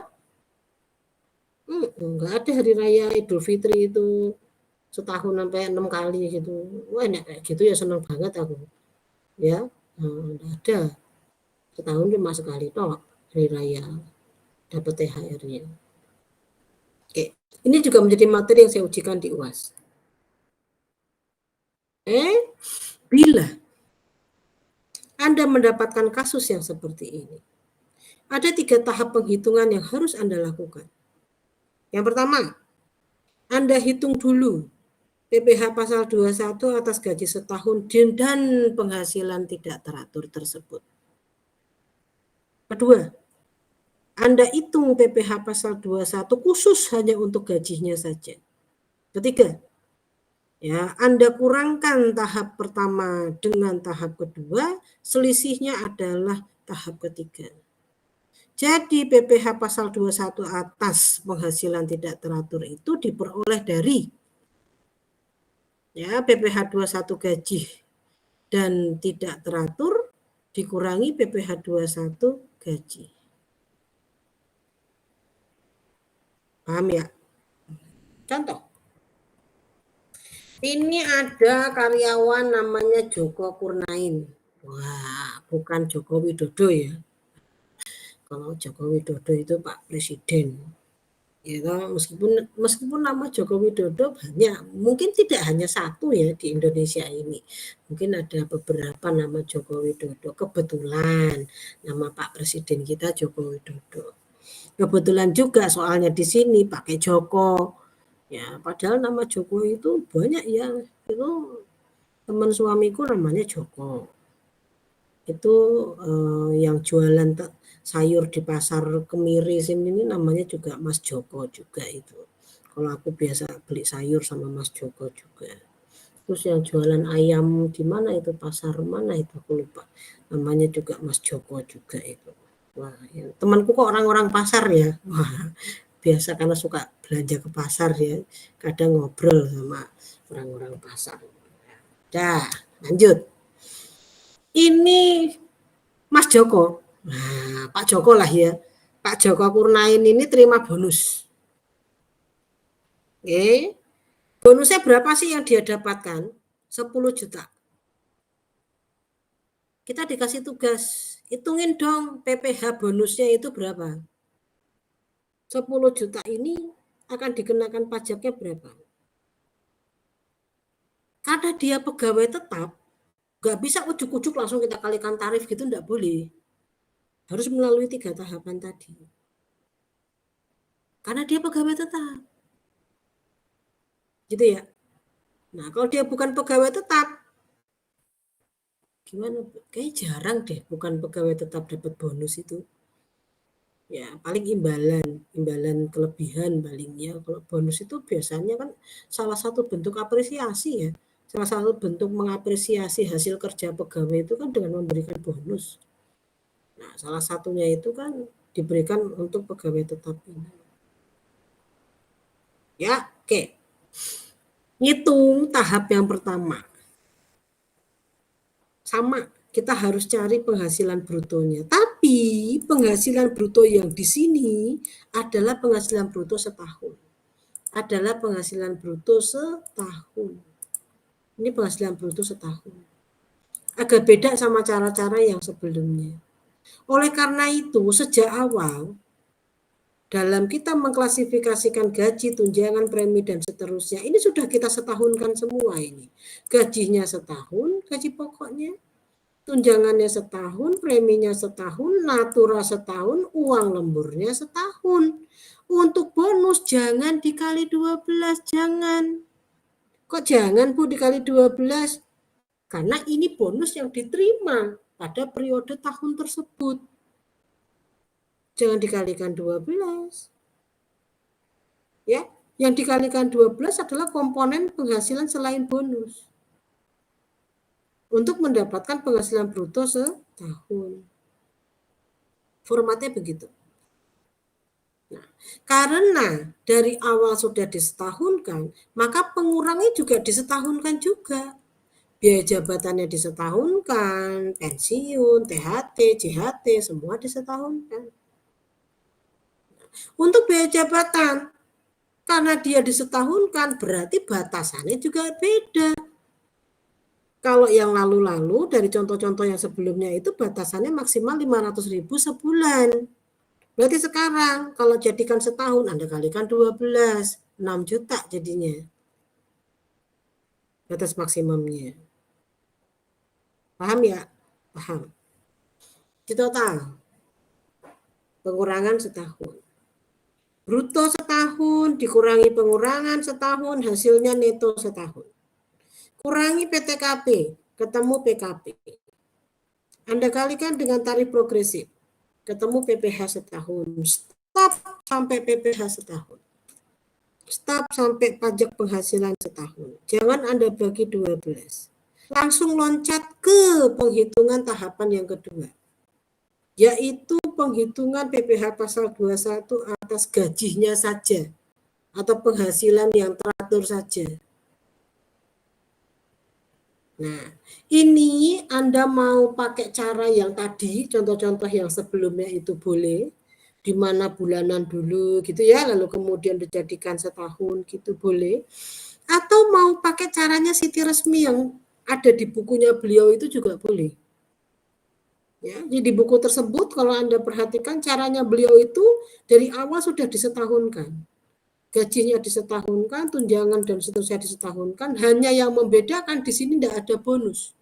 Enggak ada hari raya Idul Fitri itu setahun sampai 6 kali gitu. Wah, nek kayak gitu ya seneng banget aku. Ya, enggak ada. Setahun cuma sekali tok hari raya dapat THR-nya. Oke, ini juga menjadi materi yang saya ujikan di UAS. Bila Anda mendapatkan kasus yang seperti ini, ada 3 tahap penghitungan yang harus Anda lakukan. Yang pertama, Anda hitung dulu PPh pasal 21 atas gaji setahun dan penghasilan tidak teratur tersebut. Kedua, Anda hitung PPh pasal 21 khusus hanya untuk gajinya saja. Ketiga, ya, Anda kurangkan tahap pertama dengan tahap kedua, selisihnya adalah tahap ketiga. Jadi PPh pasal 21 atas penghasilan tidak teratur itu diperoleh dari ya PPh 21 gaji dan tidak teratur dikurangi PPh 21 gaji. Paham ya? Contoh. Ini ada karyawan namanya Joko Kurnain. Wah, bukan Joko Widodo ya. Kalau Joko Widodo itu Pak Presiden. Ya, meskipun nama Joko Widodo banyak, mungkin tidak hanya satu ya di Indonesia ini. Mungkin ada beberapa nama Joko Widodo. Kebetulan nama Pak Presiden kita Joko Widodo. Kebetulan juga soalnya di sini pakai Joko. Ya, padahal nama Joko itu banyak ya. Itu teman suamiku namanya Joko. Itu yang jualan sayur di pasar Kemiri sini ini namanya juga Mas Joko juga itu. Kalau aku biasa beli sayur sama Mas Joko juga. Terus yang jualan ayam di mana itu, pasar mana itu aku lupa. Namanya juga Mas Joko juga itu. Wah, ya. Temanku kok orang-orang pasar ya. Wah, biasa karena suka belanja ke pasar ya. Kadang ngobrol sama orang-orang pasar. Dah, lanjut. Ini Mas Joko. Nah, Pak Joko lah ya. Pak Joko Kurnain ini terima bonus. Oke. Bonusnya berapa sih yang dia dapatkan? 10 juta. Kita dikasih tugas, hitungin dong PPh bonusnya itu berapa. 10 juta ini akan dikenakan pajaknya berapa? Karena dia pegawai tetap, nggak bisa ujuk-ujuk langsung kita kalikan tarif gitu, nggak boleh. Harus melalui 3 tahapan tadi. Karena dia pegawai tetap. Gitu ya. Nah, kalau dia bukan pegawai tetap, gimana? Kayaknya jarang deh bukan pegawai tetap dapat bonus itu. Ya, paling imbalan kelebihan palingnya. Kalau bonus itu biasanya kan salah satu bentuk apresiasi ya. Salah satu bentuk mengapresiasi hasil kerja pegawai itu kan dengan memberikan bonus. Nah, salah satunya itu kan diberikan untuk pegawai tetap ini. Ya, oke. Ngitung tahap yang pertama. Sama, kita harus cari penghasilan brutonya. Tapi penghasilan bruto yang di sini adalah penghasilan bruto setahun. Adalah penghasilan bruto setahun. Ini penghasilan bruto setahun. Agak beda sama cara-cara yang sebelumnya. Oleh karena itu, sejak awal dalam kita mengklasifikasikan gaji, tunjangan, premi, dan seterusnya, ini sudah kita setahunkan semua ini. Gajinya setahun, gaji pokoknya, tunjangannya setahun, preminya setahun, natura setahun, uang lemburnya setahun. Untuk bonus jangan dikali 12, jangan. Kok jangan Bu dikali 12? Karena ini bonus yang diterima pada periode tahun tersebut. Jangan dikalikan 12. Ya, yang dikalikan 12 adalah komponen penghasilan selain bonus. Untuk mendapatkan penghasilan bruto setahun. Formatnya begitu. Nah, karena dari awal sudah disetahunkan, maka pengurangnya juga disetahunkan juga. Biaya jabatannya disetahunkan, pensiun, THT, JHT, semua disetahunkan. Untuk biaya jabatan, Karena dia disetahunkan, berarti batasannya juga beda. Kalau yang lalu-lalu, dari contoh-contoh yang sebelumnya itu batasannya maksimal 500.000 sebulan. Berarti sekarang, kalau jadikan setahun, Anda kalikan 12, 6 juta jadinya. Batas maksimumnya. Paham ya? Paham. Di total, pengurangan setahun. Bruto setahun, dikurangi pengurangan setahun, hasilnya neto setahun. Kurangi PTKP, ketemu PKP. Anda kalikan dengan tarif progresif, ketemu PPh setahun. Stop sampai PPh setahun. Stop sampai pajak penghasilan setahun. Jangan Anda bagi 12. Langsung loncat ke penghitungan tahapan yang kedua, yaitu penghitungan PPh pasal 21 atas gajinya saja atau penghasilan yang teratur saja. Nah, ini Anda mau pakai cara yang tadi, contoh-contoh yang sebelumnya itu boleh, di mana bulanan dulu gitu ya, lalu kemudian dijadikan setahun gitu boleh. Atau mau pakai caranya Siti Resmi yang ada di bukunya beliau itu juga boleh. Ya, jadi di buku tersebut kalau Anda perhatikan caranya beliau itu dari awal sudah disetahunkan. Gajinya disetahunkan, tunjangan dan seterusnya disetahunkan, hanya yang membedakan di sini tidak ada bonus.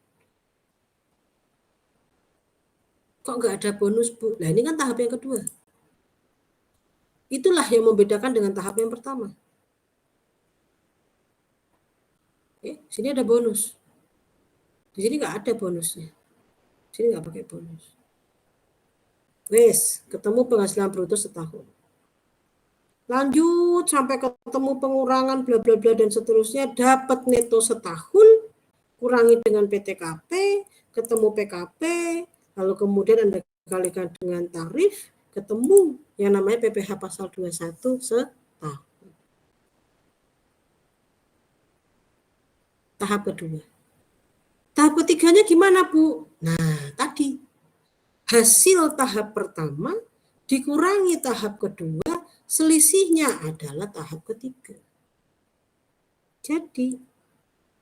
Kok nggak ada bonus, Bu? Nah, ini kan tahap yang kedua. Itulah yang membedakan dengan tahap yang pertama. Oke, sini ada bonus. Di sini nggak ada bonusnya. Di sini nggak pakai bonus. Wes, ketemu penghasilan bruto setahun. Lanjut sampai ketemu pengurangan bla bla bla dan seterusnya, dapat neto setahun, kurangi dengan PTKP, ketemu PKP, lalu kemudian Anda kalikan dengan tarif, ketemu yang namanya PPh pasal 21 setahun. Tahap kedua. Tahap ketiganya gimana, Bu? Nah, tadi hasil tahap pertama dikurangi tahap kedua, selisihnya adalah tahap ketiga. Jadi,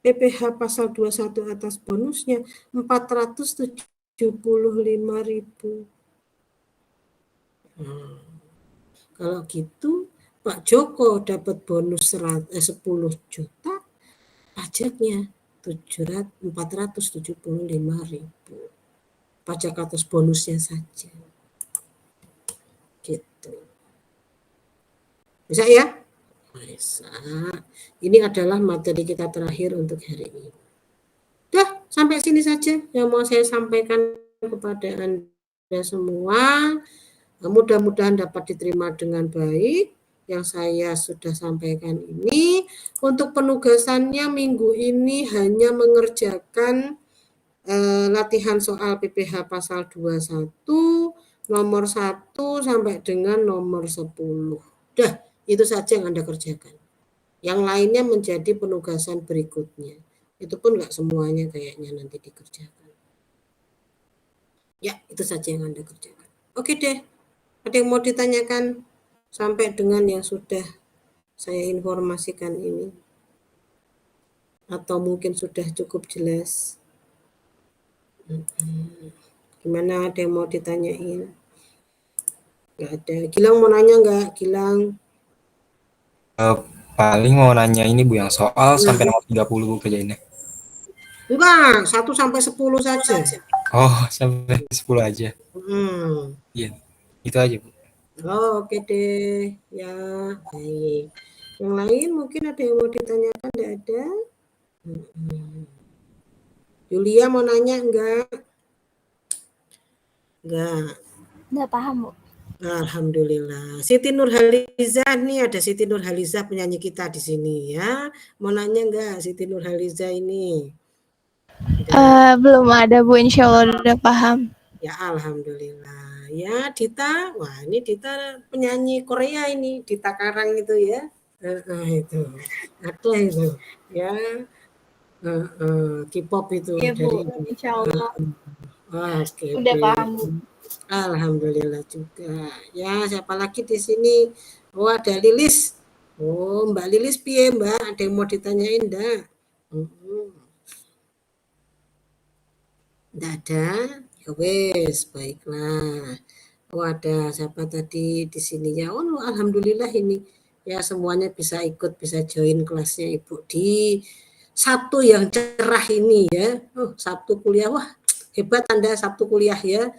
PPh pasal 21 atas bonusnya 475.000. Kalau gitu, Pak Joko dapat bonus 10 juta, pajaknya 475.000. Pajak atas bonusnya saja. Gitu. Bisa ya? Bisa. Ini adalah materi kita terakhir untuk hari ini. Dah, sampai sini saja yang mau saya sampaikan kepada Anda semua. Mudah-mudahan dapat diterima dengan baik yang saya sudah sampaikan ini. Untuk penugasannya minggu ini hanya mengerjakan latihan soal PPh pasal 21 nomor 1 sampai dengan nomor 10. Dah, itu saja yang Anda kerjakan. Yang lainnya menjadi penugasan berikutnya. Itu pun enggak semuanya kayaknya nanti dikerjakan. Ya, itu saja yang Anda kerjakan. Oke deh. Ada yang mau ditanyakan sampai dengan yang sudah saya informasikan ini? Atau mungkin sudah cukup jelas? Gimana, ada yang mau ditanyain? Nggak ada. Gilang mau nanya nggak? Gilang? Paling mau nanya ini Bu, yang soal sampai nomor 30 Bu kerjainnya. Enggak, 1 sampai 10 saja. Oh, sampai 10 aja. Iya, itu aja Bu. Oh, oke deh. Ya, baik. Yang lain mungkin ada yang mau ditanyakan? Enggak ada? Julia mau nanya enggak? Enggak. Nggak paham, Bu. Alhamdulillah. Siti Nurhalizah nih, ada Siti Nurhalizah penyanyi kita di sini ya. Mau nanya enggak Siti Nurhalizah ini? Belum ada, Bu. Insya Allah udah paham. Ya, alhamdulillah. Ya, Dita. Wah, ini Dita penyanyi Korea ini, Dita Karang itu ya. Itu. Ada itu. Ya. K-pop itu Iya, Bu. dari Insya Allah. oke. Udah paham, Bu. Alhamdulillah juga. Ya, siapa lagi di sini? Oh, ada Lilis. Oh, Mbak Lilis piye, Mbak? Ada yang mau ditanyain enggak? Enggak ada? Ya wes, baiklah. Oh, ada siapa tadi di sini ya? Oh, alhamdulillah ini ya semuanya bisa ikut, bisa join kelasnya Ibu di Sabtu yang cerah ini ya. Oh, Sabtu kuliah. Wah, hebat Anda Sabtu kuliah ya.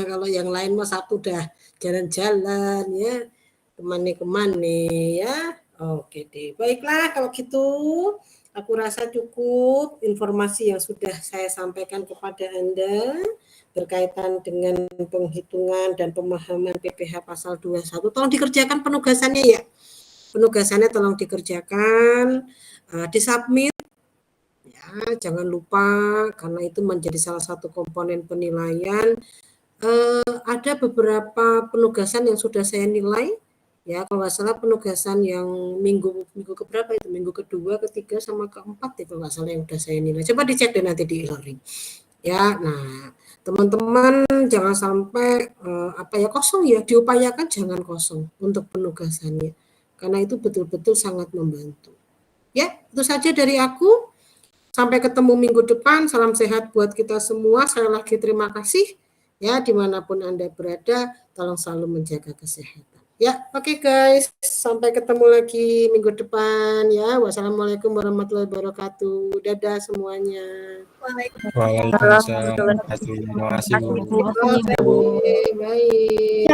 Kalau yang lain mah Sabtu udah jalan-jalan ya. Kemana-kemana ya. Oke deh. Baiklah kalau gitu aku rasa cukup informasi yang sudah saya sampaikan kepada Anda berkaitan dengan penghitungan dan pemahaman PPh pasal 21. Tolong dikerjakan penugasannya ya. Penugasannya tolong dikerjakan, disubmit ya, jangan lupa karena itu menjadi salah satu komponen penilaian. Ada beberapa penugasan yang sudah saya nilai ya, kalau nggak salah penugasan yang minggu keberapa itu, minggu kedua, ketiga, sama keempat itu nggak salah yang sudah saya nilai. Coba dicek deh nanti di e-learning. Ya, nah teman-teman jangan sampai kosong ya, diupayakan jangan kosong untuk penugasannya, karena itu betul-betul sangat membantu. Ya, itu saja dari aku. Sampai ketemu minggu depan. Salam sehat buat kita semua. Saya lagi terima kasih. Ya, dimanapun Anda berada, tolong selalu menjaga kesehatan. Ya, oke guys. Sampai ketemu lagi minggu depan. Ya, wassalamualaikum warahmatullahi wabarakatuh. Dadah semuanya. Waalaikumsalam. Terima kasih Bu. Oke, baik.